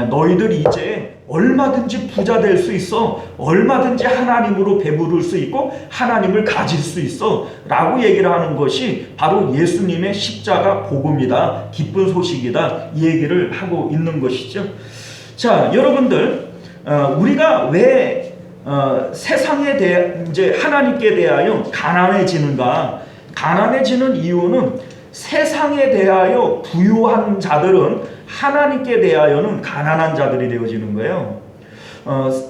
너희들 이제 얼마든지 부자 될 수 있어. 얼마든지 하나님으로 배부를 수 있고 하나님을 가질 수 있어 라고 얘기를 하는 것이 바로 예수님의 십자가 복음이다. 기쁜 소식이다. 이 얘기를 하고 있는 것이죠. 자, 여러분들 우리가 왜 세상에 대해 이제 하나님께 대하여 가난해지는가? 가난해지는 이유는 세상에 대하여 부유한 자들은 하나님께 대하여는 가난한 자들이 되어지는 거예요.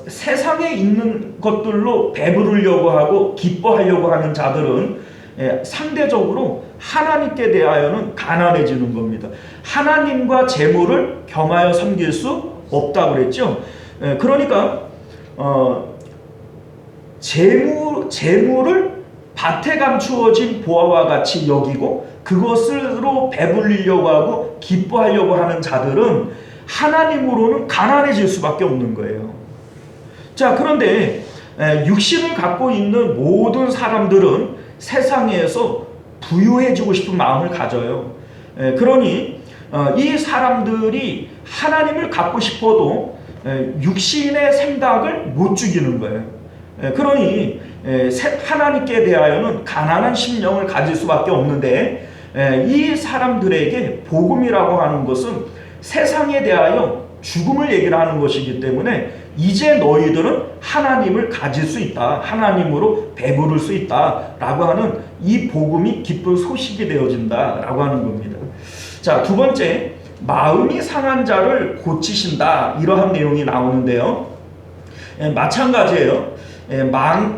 세상에 있는 것들로 배부르려고 하고 기뻐하려고 하는 자들은 상대적으로 하나님께 대하여는 가난해지는 겁니다. 하나님과 재물을 겸하여 섬길 수 없다고 그랬죠. 그러니까 재물을 밭에 감추어진 보화와 같이 여기고 그것으로 배불리려고 하고 기뻐하려고 하는 자들은 하나님으로는 가난해질 수밖에 없는 거예요. 자, 그런데 육신을 갖고 있는 모든 사람들은 세상에서 부유해지고 싶은 마음을 가져요. 그러니 이 사람들이 하나님을 갖고 싶어도 육신의 생각을 못 죽이는 거예요. 그러니 하나님께 대하여는 가난한 심령을 가질 수밖에 없는데 이 사람들에게 복음이라고 하는 것은 세상에 대하여 죽음을 얘기를 하는 것이기 때문에 이제 너희들은 하나님을 가질 수 있다. 하나님으로 배부를 수 있다. 라고 하는 이 복음이 기쁜 소식이 되어진다. 라고 하는 겁니다. 자, 두 번째, 마음이 상한 자를 고치신다. 이러한 내용이 나오는데요. 마찬가지예요.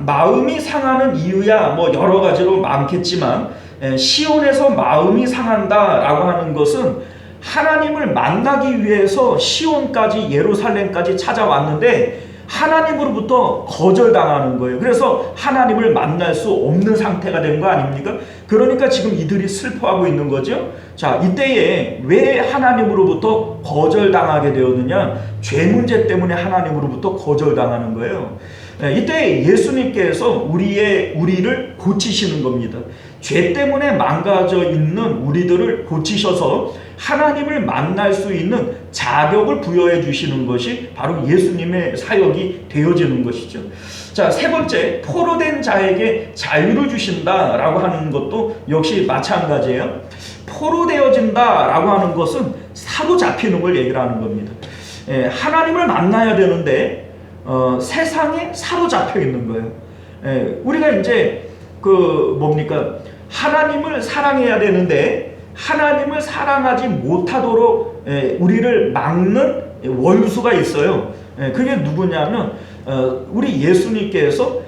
마음이 상하는 이유야 뭐 여러 가지로 많겠지만 시온에서 마음이 상한다라고 하는 것은 하나님을 만나기 위해서 시온까지 예루살렘까지 찾아왔는데 하나님으로부터 거절당하는 거예요. 그래서 하나님을 만날 수 없는 상태가 된 거 아닙니까? 그러니까 지금 이들이 슬퍼하고 있는 거죠. 자, 이때에 왜 하나님으로부터 거절당하게 되었느냐? 죄 문제 때문에 하나님으로부터 거절당하는 거예요. 이때 예수님께서 우리를 고치시는 겁니다. 죄 때문에 망가져 있는 우리들을 고치셔서 하나님을 만날 수 있는 자격을 부여해 주시는 것이 바로 예수님의 사역이 되어지는 것이죠. 자, 세 번째, 포로된 자에게 자유를 주신다라고 하는 것도 역시 마찬가지예요. 포로되어진다라고 하는 것은 사로잡히는 걸 얘기를 하는 겁니다. 하나님을 만나야 되는데 세상에 사로잡혀 있는 거예요. 우리가 이제 하나님을 사랑해야 되는데 하나님을 사랑하지 못하도록 우리를 막는 원수가 있어요. 그게 누구냐면 우리 예수님께서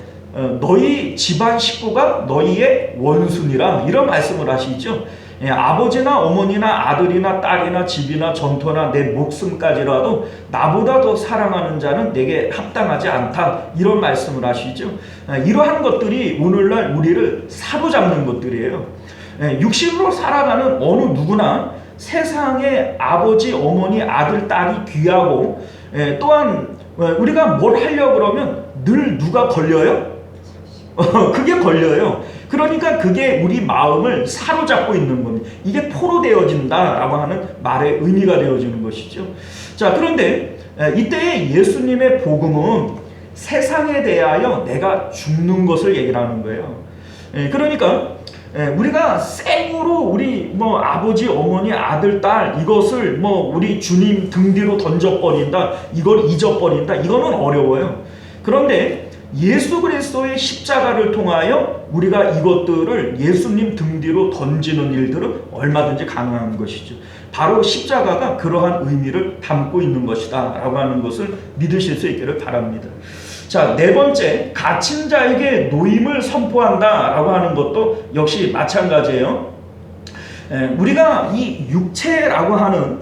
너희 집안 식구가 너희의 원수니라 이런 말씀을 하시죠. 아버지나 어머니나 아들이나 딸이나 집이나 전토나 내 목숨까지라도 나보다 더 사랑하는 자는 내게 합당하지 않다 이런 말씀을 하시죠. 이러한 것들이 오늘날 우리를 사로잡는 것들이에요. 육신으로 살아가는 어느 누구나 세상에 아버지, 어머니, 아들, 딸이 귀하고 또한 우리가 뭘 하려고 그러면 늘 누가 걸려요? 그게 걸려요. 그러니까 그게 우리 마음을 사로잡고 있는 겁니다. 이게 포로되어진다라고 하는 말의 의미가 되어지는 것이죠. 자, 그런데 이때의 예수님의 복음은 세상에 대하여 내가 죽는 것을 얘기를 하는 거예요. 그러니까 우리가 생으로 우리 아버지, 어머니, 아들, 딸 이것을 우리 주님 등 뒤로 던져버린다, 이걸 잊어버린다, 이거는 어려워요. 그런데 예수 그리스도의 십자가를 통하여 우리가 이것들을 예수님 등 뒤로 던지는 일들은 얼마든지 가능한 것이죠. 바로 십자가가 그러한 의미를 담고 있는 것이다 라고 하는 것을 믿으실 수 있기를 바랍니다. 자, 네 번째, 갇힌 자에게 노임을 선포한다 라고 하는 것도 역시 마찬가지예요. 우리가 이 육체라고 하는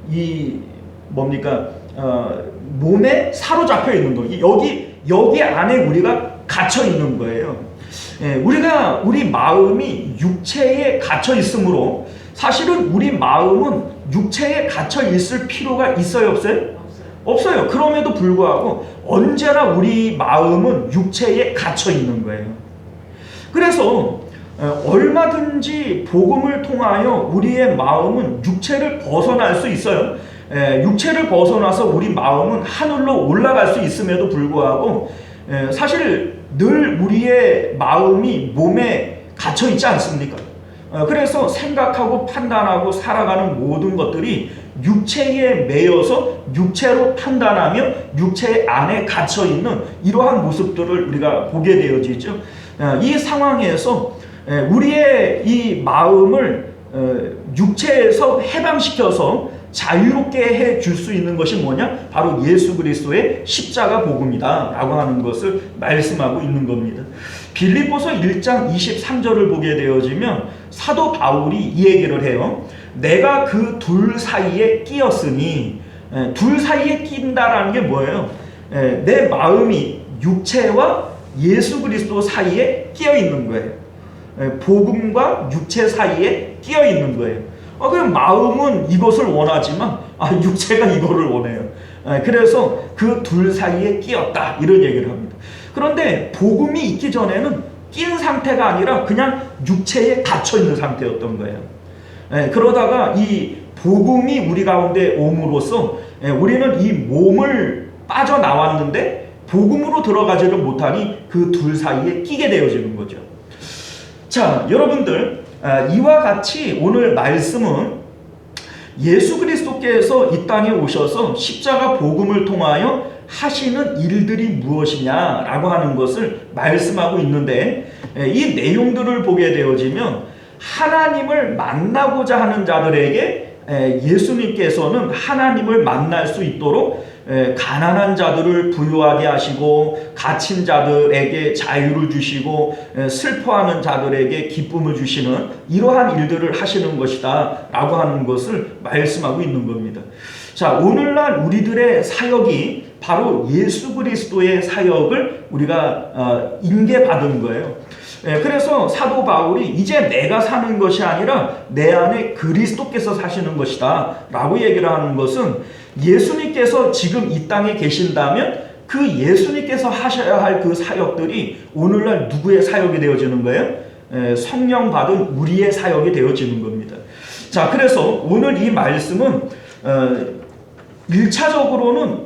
이 뭡니까 몸에 사로잡혀 있는 거, 여기 안에 우리가 갇혀 있는 거예요. 우리 마음이 육체에 갇혀 있으므로 사실은 우리 마음은 육체에 갇혀 있을 필요가 있어요, 없어요? 없어요. 그럼에도 불구하고 언제나 우리 마음은 육체에 갇혀 있는 거예요. 그래서 얼마든지 복음을 통하여 우리의 마음은 육체를 벗어날 수 있어요. 육체를 벗어나서 우리 마음은 하늘로 올라갈 수 있음에도 불구하고 사실 늘 우리의 마음이 몸에 갇혀 있지 않습니까? 그래서 생각하고 판단하고 살아가는 모든 것들이 육체에 매여서 육체로 판단하며 육체 안에 갇혀 있는 이러한 모습들을 우리가 보게 되어지죠. 이 상황에서 우리의 이 마음을 육체에서 해방시켜서 자유롭게 해 줄 수 있는 것이 뭐냐? 바로 예수 그리스도의 십자가 복음이다 라고 하는 것을 말씀하고 있는 겁니다. 빌립보서 1장 23절을 보게 되어지면 사도 바울이 이 얘기를 해요. 내가 그 둘 사이에 끼었으니, 둘 사이에 낀다라는 게 뭐예요? 내 마음이 육체와 예수 그리스도 사이에 끼어 있는 거예요. 복음과 육체 사이에 끼어 있는 거예요. 그럼 마음은 이것을 원하지만 육체가 이거를 원해요. 그래서 그 둘 사이에 끼었다 이런 얘기를 합니다. 그런데 복음이 있기 전에는 낀 상태가 아니라 그냥 육체에 갇혀 있는 상태였던 거예요. 그러다가 이 복음이 우리 가운데 옴으로써 우리는 이 몸을 빠져나왔는데 복음으로 들어가지를 못하니 그 둘 사이에 끼게 되어지는 거죠. 자, 여러분들, 이와 같이 오늘 말씀은 예수 그리스도께서 이 땅에 오셔서 십자가 복음을 통하여 하시는 일들이 무엇이냐라고 하는 것을 말씀하고 있는데, 이 내용들을 보게 되어지면 하나님을 만나고자 하는 자들에게 예수님께서는 하나님을 만날 수 있도록 가난한 자들을 부유하게 하시고 갇힌 자들에게 자유를 주시고 슬퍼하는 자들에게 기쁨을 주시는 이러한 일들을 하시는 것이다 라고 하는 것을 말씀하고 있는 겁니다. 자, 오늘날 우리들의 사역이 바로 예수 그리스도의 사역을 우리가 인계받은 거예요. 그래서 사도 바울이 이제 내가 사는 것이 아니라 내 안에 그리스도께서 사시는 것이다 라고 얘기를 하는 것은, 예수님께서 지금 이 땅에 계신다면 그 예수님께서 하셔야 할 그 사역들이 오늘날 누구의 사역이 되어지는 거예요? 성령 받은 우리의 사역이 되어지는 겁니다. 자, 그래서 오늘 이 말씀은 1차적으로는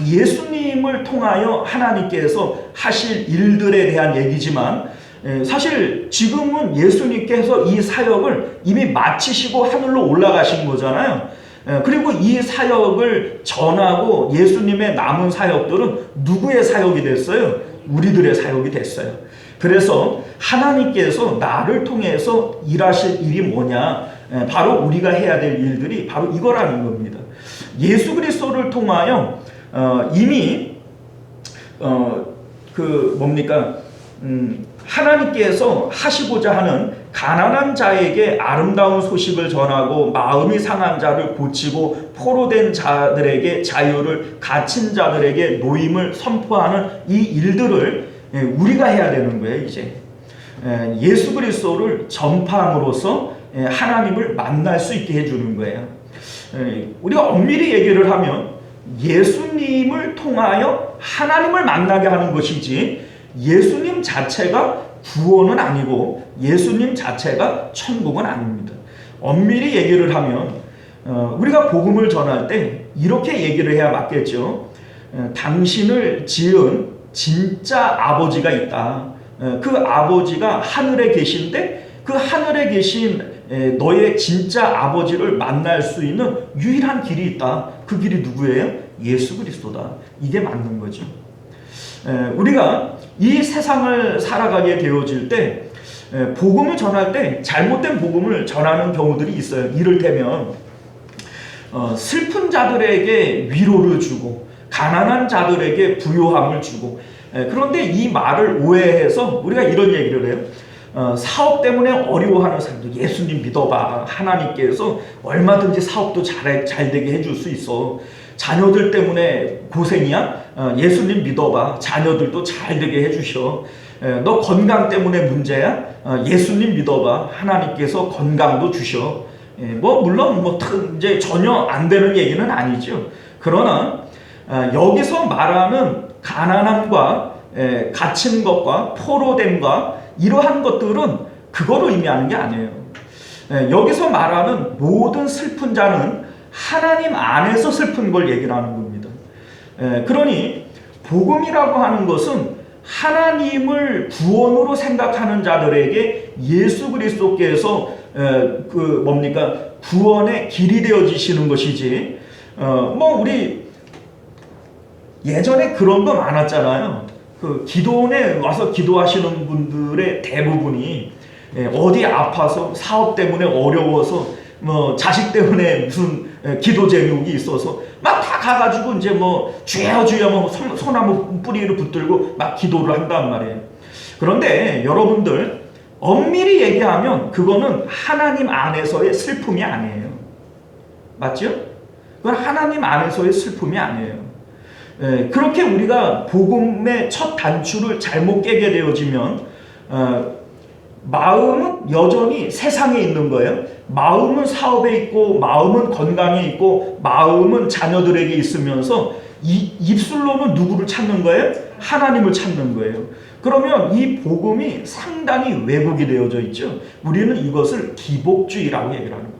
예수님을 통하여 하나님께서 하실 일들에 대한 얘기지만, 사실 지금은 예수님께서 이 사역을 이미 마치시고 하늘로 올라가신 거잖아요. 그리고 이 사역을 전하고 예수님의 남은 사역들은 누구의 사역이 됐어요? 우리들의 사역이 됐어요. 그래서 하나님께서 나를 통해서 일하실 일이 뭐냐? 바로 우리가 해야 될 일들이 바로 이거라는 겁니다. 예수 그리스도를 통하여 이미 하나님께서 하시고자 하는 가난한 자에게 아름다운 소식을 전하고 마음이 상한 자를 고치고 포로된 자들에게 자유를, 갇힌 자들에게 노임을 선포하는 이 일들을 우리가 해야 되는 거예요. 이제 예수 그리스도를 전파함으로써 하나님을 만날 수 있게 해주는 거예요. 우리가 엄밀히 얘기를 하면 예수님을 통하여 하나님을 만나게 하는 것이지, 예수님 자체가 구원은 아니고 예수님 자체가 천국은 아닙니다. 엄밀히 얘기를 하면 우리가 복음을 전할 때 이렇게 얘기를 해야 맞겠죠. 당신을 지은 진짜 아버지가 있다. 그 아버지가 하늘에 계신데 그 하늘에 계신 너의 진짜 아버지를 만날 수 있는 유일한 길이 있다. 그 길이 누구예요? 예수 그리스도다. 이게 맞는 거죠. 우리가 이 세상을 살아가게 되어질 때 복음을 전할 때 잘못된 복음을 전하는 경우들이 있어요. 이를테면 슬픈 자들에게 위로를 주고 가난한 자들에게 부요함을 주고, 그런데 이 말을 오해해서 우리가 이런 얘기를 해요. 사업 때문에 어려워하는 사람들, 예수님 믿어봐. 하나님께서 얼마든지 사업도 잘 되게 해줄 수 있어. 자녀들 때문에 고생이야? 예수님 믿어봐. 자녀들도 잘 되게 해주셔. 너 건강 때문에 문제야? 예수님 믿어봐. 하나님께서 건강도 주셔. 물론 이제 전혀 안 되는 얘기는 아니죠. 그러나 여기서 말하는 가난함과 갇힌 것과 포로됨과 이러한 것들은 그거를 의미하는 게 아니에요. 여기서 말하는 모든 슬픈 자는 하나님 안에서 슬픈 걸 얘기를 하는 겁니다. 그러니 복음이라고 하는 것은 하나님을 구원으로 생각하는 자들에게 예수 그리스도께서 구원의 길이 되어지시는 것이지. 우리 예전에 그런 거 많았잖아요. 기도원에 와서 기도하시는 분들의 대부분이 어디 아파서 사업 때문에 어려워서 자식 때문에 무슨 기도 제목이 있어서 막 다 가가지고 이제 주여 주여 소나무 뿌리를 붙들고 막 기도를 한단 말이에요. 그런데 여러분들 엄밀히 얘기하면 그거는 하나님 안에서의 슬픔이 아니에요. 맞죠? 그건 하나님 안에서의 슬픔이 아니에요. 그렇게 우리가 복음의 첫 단추를 잘못 깨게 되어지면 마음은 여전히 세상에 있는 거예요. 마음은 사업에 있고 마음은 건강에 있고 마음은 자녀들에게 있으면서 입술로는 누구를 찾는 거예요? 하나님을 찾는 거예요. 그러면 이 복음이 상당히 왜곡이 되어져 있죠. 우리는 이것을 기복주의라고 얘기를 하는 겁니다.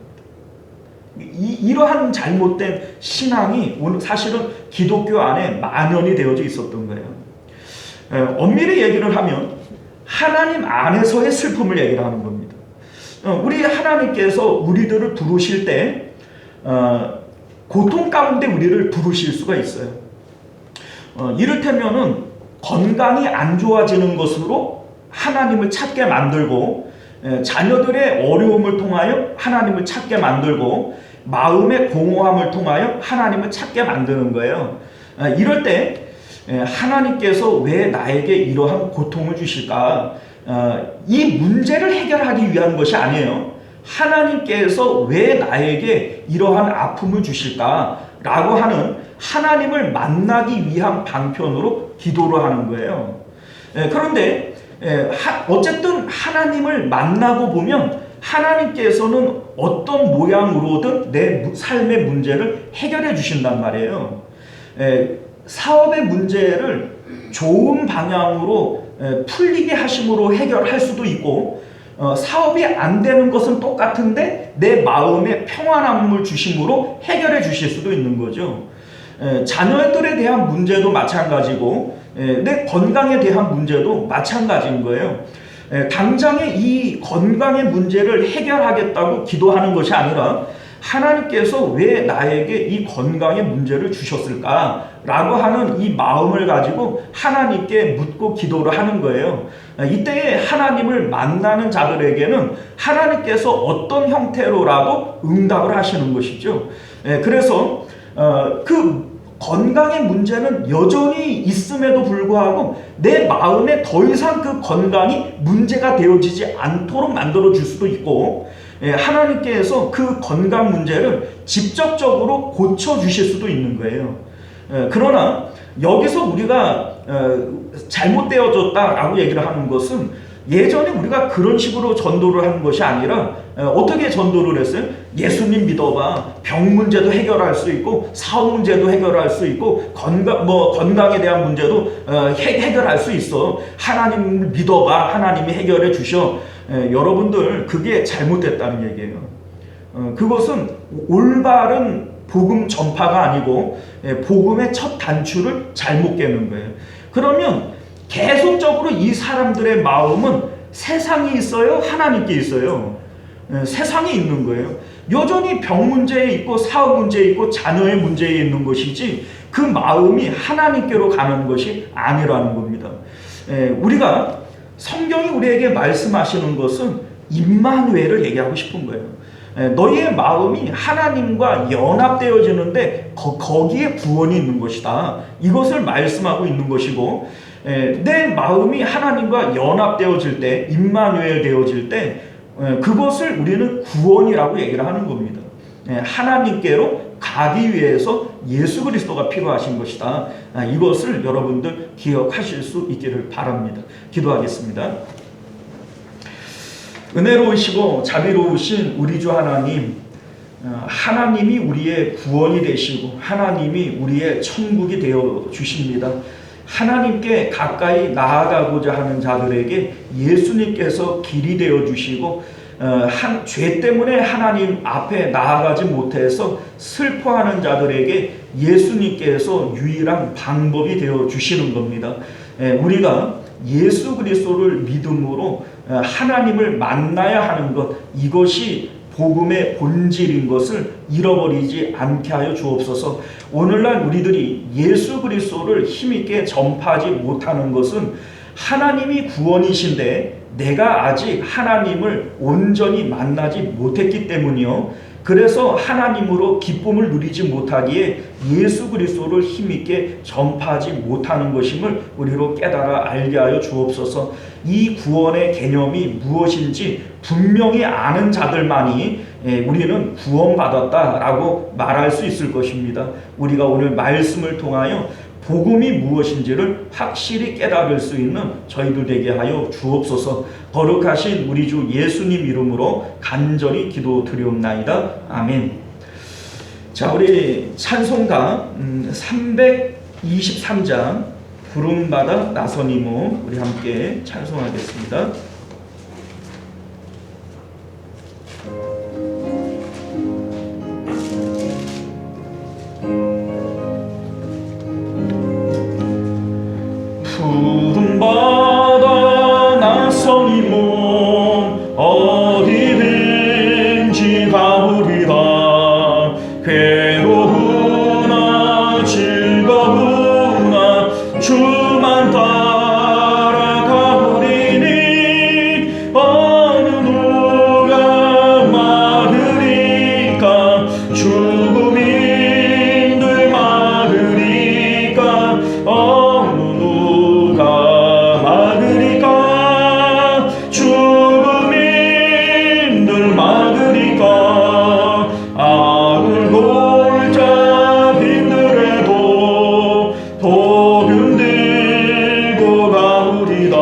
이러한 잘못된 신앙이 오늘 사실은 기독교 안에 만연이 되어져 있었던 거예요. 엄밀히 얘기를 하면 하나님 안에서의 슬픔을 얘기를 하는 겁니다. 우리 하나님께서 우리들을 부르실 때 고통 가운데 우리를 부르실 수가 있어요. 이를테면은 건강이 안 좋아지는 것으로 하나님을 찾게 만들고, 자녀들의 어려움을 통하여 하나님을 찾게 만들고, 마음의 공허함을 통하여 하나님을 찾게 만드는 거예요. 이럴 때 하나님께서 왜 나에게 이러한 고통을 주실까? 이 문제를 해결하기 위한 것이 아니에요. 하나님께서 왜 나에게 이러한 아픔을 주실까? 라고 하는 하나님을 만나기 위한 방편으로 기도를 하는 거예요. 그런데 어쨌든 하나님을 만나고 보면 하나님께서는 어떤 모양으로든 내 삶의 문제를 해결해 주신단 말이에요. 사업의 문제를 좋은 방향으로 풀리게 하심으로 해결할 수도 있고, 사업이 안 되는 것은 똑같은데 내 마음에 평안함을 주심으로 해결해 주실 수도 있는 거죠. 자녀들에 대한 문제도 마찬가지고 내 건강에 대한 문제도 마찬가지인 거예요. 당장에 이 건강의 문제를 해결하겠다고 기도하는 것이 아니라 하나님께서 왜 나에게 이 건강의 문제를 주셨을까라고 하는 이 마음을 가지고 하나님께 묻고 기도를 하는 거예요. 이때에 하나님을 만나는 자들에게는 하나님께서 어떤 형태로라도 응답을 하시는 것이죠. 그래서 그 건강의 문제는 여전히 있음에도 불구하고 내 마음에 더 이상 그 건강이 문제가 되어지지 않도록 만들어줄 수도 있고, 하나님께서 그 건강 문제를 직접적으로 고쳐주실 수도 있는 거예요. 그러나 여기서 우리가 잘못되어졌다라고 얘기를 하는 것은 예전에 우리가 그런 식으로 전도를 하는 것이 아니라 어떻게 전도를 했어요? 예수님 믿어봐. 병 문제도 해결할 수 있고 사업 문제도 해결할 수 있고 건강에 대한 문제도 해결할 수 있어. 하나님을 믿어봐. 하나님이 해결해 주셔. 여러분들 그게 잘못됐다는 얘기예요. 그것은 올바른 복음 전파가 아니고 복음의 첫 단추를 잘못 깨는 거예요. 그러면 계속적으로 이 사람들의 마음은 세상이 있어요? 하나님께 있어요? 세상에 있는 거예요. 여전히 병 문제에 있고 사업 문제에 있고 자녀의 문제에 있는 것이지 그 마음이 하나님께로 가는 것이 아니라는 겁니다. 우리가 성경이 우리에게 말씀하시는 것은 임마누엘을 얘기하고 싶은 거예요. 너희의 마음이 하나님과 연합되어지는데 거기에 구원이 있는 것이다. 이것을 말씀하고 있는 것이고, 내 마음이 하나님과 연합되어질 때, 임마누엘 되어질 때 그것을 우리는 구원이라고 얘기를 하는 겁니다. 하나님께로 가기 위해서 예수 그리스도가 필요하신 것이다. 이것을 여러분들 기억하실 수 있기를 바랍니다. 기도하겠습니다. 은혜로우시고 자비로우신 우리 주 하나님, 하나님이 우리의 구원이 되시고 하나님이 우리의 천국이 되어 주십니다. 하나님께 가까이 나아가고자 하는 자들에게 예수님께서 길이 되어 주시고, 죄 때문에 하나님 앞에 나아가지 못해서 슬퍼하는 자들에게 예수님께서 유일한 방법이 되어 주시는 겁니다. 우리가 예수 그리스도를 믿음으로 하나님을 만나야 하는 것, 이것이 복음의 본질인 것을 잃어버리지 않게 하여 주옵소서. 오늘날 우리들이 예수 그리스도를 힘있게 전파하지 못하는 것은 하나님이 구원이신데 내가 아직 하나님을 온전히 만나지 못했기 때문이요. 그래서 하나님으로 기쁨을 누리지 못하기에 예수 그리스도를 힘있게 전파하지 못하는 것임을 우리로 깨달아 알게 하여 주옵소서. 이 구원의 개념이 무엇인지 분명히 아는 자들만이 우리는 구원받았다라고 말할 수 있을 것입니다. 우리가 오늘 말씀을 통하여 복음이 무엇인지를 확실히 깨달을 수 있는 저희들 되게 하여 주옵소서. 거룩하신 우리 주 예수님 이름으로 간절히 기도드리옵나이다. 아멘. 자, 우리 찬송가 323장 부름받아 나서니모 우리 함께 찬송하겠습니다. 부름받아 나서니모 어디든지 가보리라. 괴로우나 즐거우나 주만 따라가보리니 어느 누가 막으리까. 죽음인들 막으리까. 어느 누가 막으리까. 죽음인들 막으리까. 악을 골자 빈들에도 복음 들고 가오리다.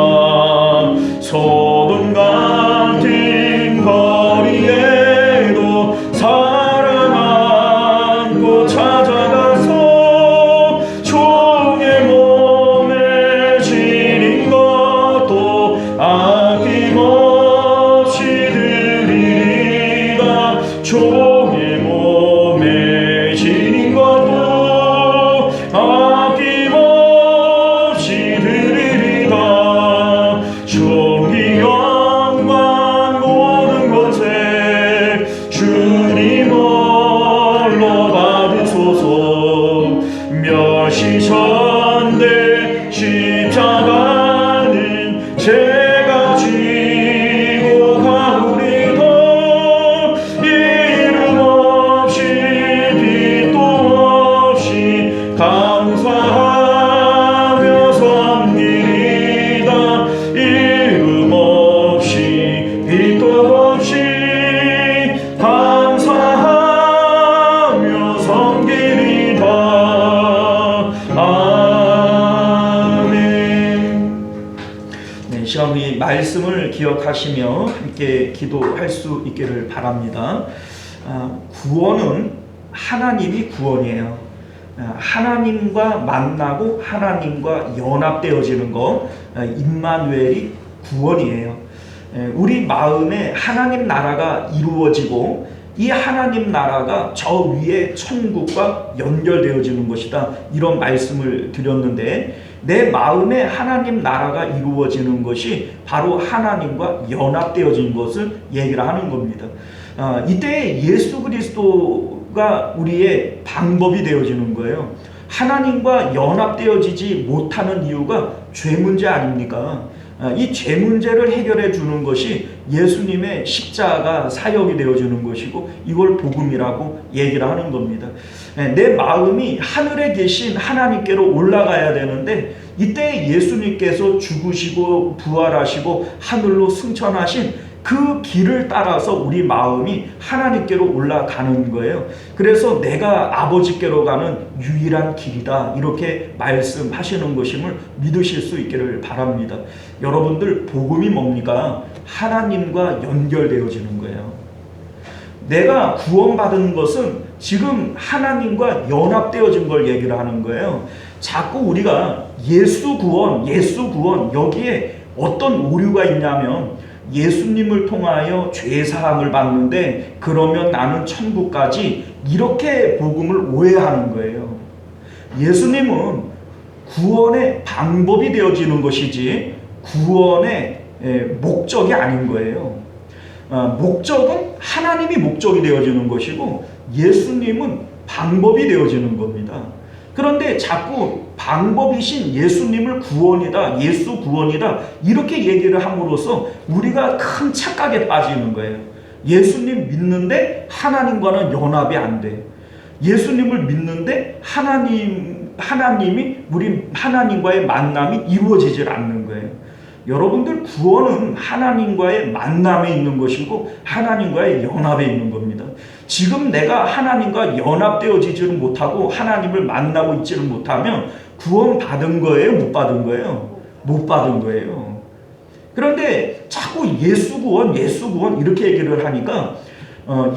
소돔 같은 거리에도 사랑 안고 찾아가서 종의 몸에 지닌 것도 아낌없이 드리리다. 종의 몸에 지닌 것도 아낌없이 드리리다. 존귀 영광 모든 것에 주님 홀로 받으소서. 멸시전대 십자가는 제가 지고 가오리다. 이름 없이 빛도 없이 감사하며 섬기리다. 이름 없이 빛도 없이 감사하며 섬기리다. 아멘. 네, 시간 이 말씀을 기억하시며 함께 기도할 수 있기를 바랍니다. 구원은 하나님이 구원이에요. 하나님과 만나고 하나님과 연합되어지는 것, 임마누엘이 구원이에요. 우리 마음에 하나님 나라가 이루어지고 이 하나님 나라가 저 위에 천국과 연결되어지는 것이다. 이런 말씀을 드렸는데, 내 마음에 하나님 나라가 이루어지는 것이 바로 하나님과 연합되어진 것을 얘기를 하는 겁니다. 이때 예수 그리스도가 우리의 방법이 되어지는 거예요. 하나님과 연합되어지지 못하는 이유가 죄 문제 아닙니까? 이 죄 문제를 해결해 주는 것이 예수님의 십자가 사역이 되어주는 것이고, 이걸 복음이라고 얘기를 하는 겁니다. 내 마음이 하늘에 계신 하나님께로 올라가야 되는데, 이때 예수님께서 죽으시고 부활하시고 하늘로 승천하신 그 길을 따라서 우리 마음이 하나님께로 올라가는 거예요. 그래서 내가 아버지께로 가는 유일한 길이다, 이렇게 말씀하시는 것임을 믿으실 수 있기를 바랍니다. 여러분들, 복음이 뭡니까? 하나님과 연결되어지는 거예요. 내가 구원받은 것은 지금 하나님과 연합되어진 걸 얘기를 하는 거예요. 자꾸 우리가 예수 구원 여기에 어떤 오류가 있냐면, 예수님을 통하여 죄사함을 받는데 그러면 나는 천국 가지, 이렇게 복음을 오해하는 거예요. 예수님은 구원의 방법이 되어지는 것이지 구원의 목적이 아닌 거예요. 목적은 하나님이 목적이 되어지는 것이고, 예수님은 방법이 되어지는 겁니다. 그런데 자꾸 방법이신 예수님을 구원이다, 예수 구원이다, 이렇게 얘기를 함으로써 우리가 큰 착각에 빠지는 거예요. 예수님 믿는데 하나님과는 연합이 안 돼. 예수님을 믿는데 하나님이 우리 하나님과의 만남이 이루어지질 않는 거예요. 여러분들, 구원은 하나님과의 만남에 있는 것이고 하나님과의 연합에 있는 겁니다. 지금 내가 하나님과 연합되어지지를 못하고 하나님을 만나고 있지를 못하면 구원 받은 거예요? 못 받은 거예요? 못 받은 거예요. 그런데 자꾸 예수 구원 이렇게 얘기를 하니까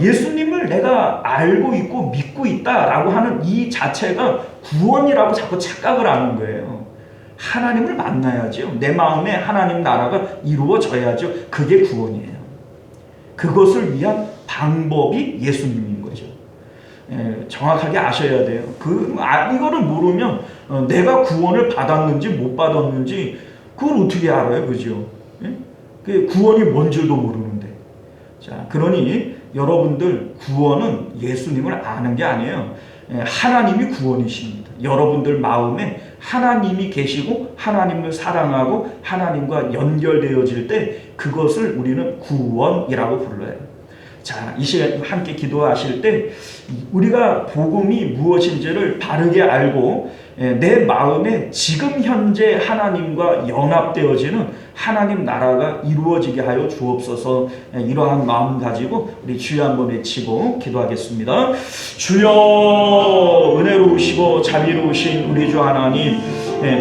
예수님을 내가 알고 있고 믿고 있다라고 하는 이 자체가 구원이라고 자꾸 착각을 하는 거예요. 하나님을 만나야죠. 내 마음에 하나님 나라가 이루어져야죠. 그게 구원이에요. 그것을 위한 방법이 예수님인 거죠. 정확하게 아셔야 돼요. 이거를 모르면 내가 구원을 받았는지 못 받았는지 그걸 어떻게 알아요, 그죠? 그 구원이 뭔 줄도 모르는데. 자, 그러니 여러분들, 구원은 예수님을 아는 게 아니에요. 하나님이 구원이십니다. 여러분들 마음에 하나님이 계시고 하나님을 사랑하고 하나님과 연결되어질 때 그것을 우리는 구원이라고 불러요. 자, 이 시간 함께 기도하실 때 우리가 복음이 무엇인지를 바르게 알고 내 마음에 지금 현재 하나님과 연합되어지는 하나님 나라가 이루어지게 하여 주옵소서. 이러한 마음 가지고 우리 주여 한번 외치고 기도하겠습니다. 주여, 은혜로우시고 자비로우신 우리 주 하나님,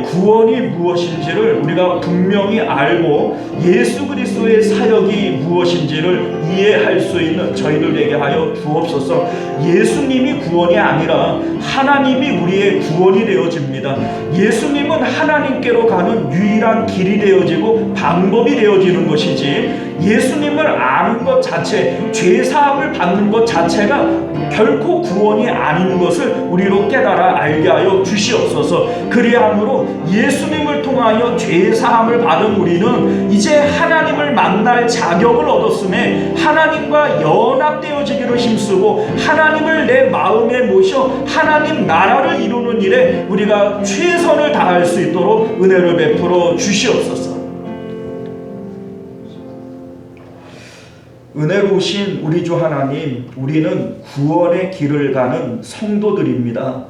구원이 무엇인지를 우리가 분명히 알고 예수 그리스도의 사역이 무엇인지를 이해할 수 있는 저희들 되게 하여 주옵소서. 예수님이 구원이 아니라 하나님이 우리의 구원이 되어집니다. 예수님은 하나님께로 가는 유일한 길이 되어지고 방법이 되어지는 것이지, 예수님을 아는 것 자체, 죄사함을 받는 것 자체가 결코 구원이 아닌 것을 우리로 깨달아 알게 하여 주시옵소서. 그리함으로 예수님을 통하여 죄사함을 받은 우리는 이제 하나님을 만날 자격을 얻었음에 하나님과 연합되어지기를 힘쓰고 하나님을 내 마음에 모셔 하나님 나라를 이루는 일에 우리가 최선을 다할 수 있도록 은혜를 베풀어 주시옵소서. 은혜로우신 우리 주 하나님, 우리는 구원의 길을 가는 성도들입니다.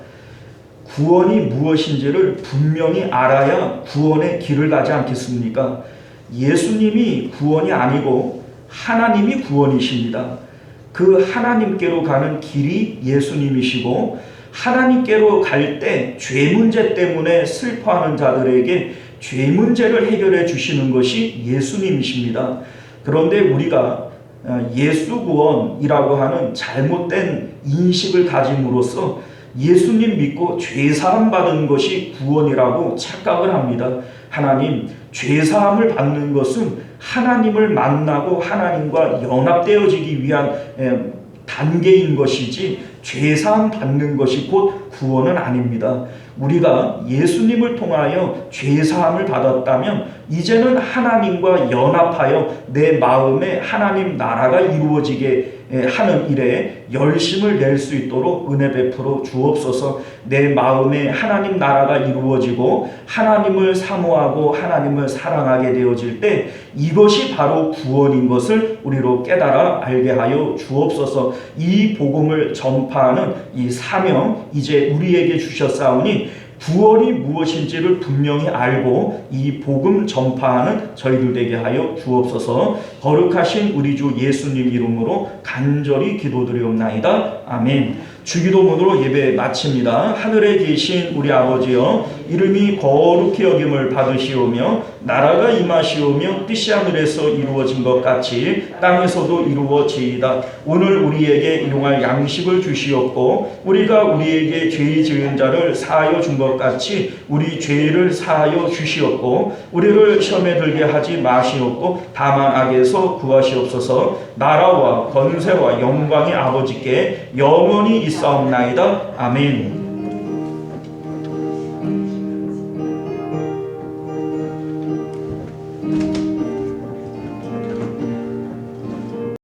구원이 무엇인지를 분명히 알아야 구원의 길을 가지 않겠습니까? 예수님이 구원이 아니고 하나님이 구원이십니다. 그 하나님께로 가는 길이 예수님이시고, 하나님께로 갈 때 죄 문제 때문에 슬퍼하는 자들에게 죄 문제를 해결해 주시는 것이 예수님이십니다. 그런데 우리가 예수 구원이라고 하는 잘못된 인식을 가짐으로써 예수님 믿고 죄사함 받은 것이 구원이라고 착각을 합니다. 하나님, 죄사함을 받는 것은 하나님을 만나고 하나님과 연합되어지기 위한 단계인 것이지 죄사함 받는 것이 곧 구원은 아닙니다. 우리가 예수님을 통하여 죄사함을 받았다면 이제는 하나님과 연합하여 내 마음에 하나님 나라가 이루어지게 하는 일에 열심을 낼 수 있도록 은혜 베풀어 주옵소서. 내 마음에 하나님 나라가 이루어지고 하나님을 사모하고 하나님을 사랑하게 되어질 때 이것이 바로 구원인 것을 우리로 깨달아 알게 하여 주옵소서. 이 복음을 전파하는 이 사명 이제 우리에게 주셨사오니 구원이 무엇인지를 분명히 알고 이 복음 전파하는 저희들 되게 하여 주옵소서. 거룩하신 우리 주 예수님 이름으로 간절히 기도드리옵나이다. 아멘. 주기도문으로 예배 마칩니다. 하늘에 계신 우리 아버지여, 이름이 거룩히 여김을 받으시오며 나라가 임하시오며 뜻이 하늘에서 이루어진 것 같이 땅에서도 이루어지이다. 오늘 우리에게 일용할 양식을 주시옵고 우리가 우리에게 죄 지은 자를 사하여 준 것 같이 우리 죄를 사하여 주시옵고 우리를 시험에 들게 하지 마시옵고 다만 악에서 구하시옵소서. 나라와 권세와 영광의 아버지께 영원히 있사옵나이다. 아멘.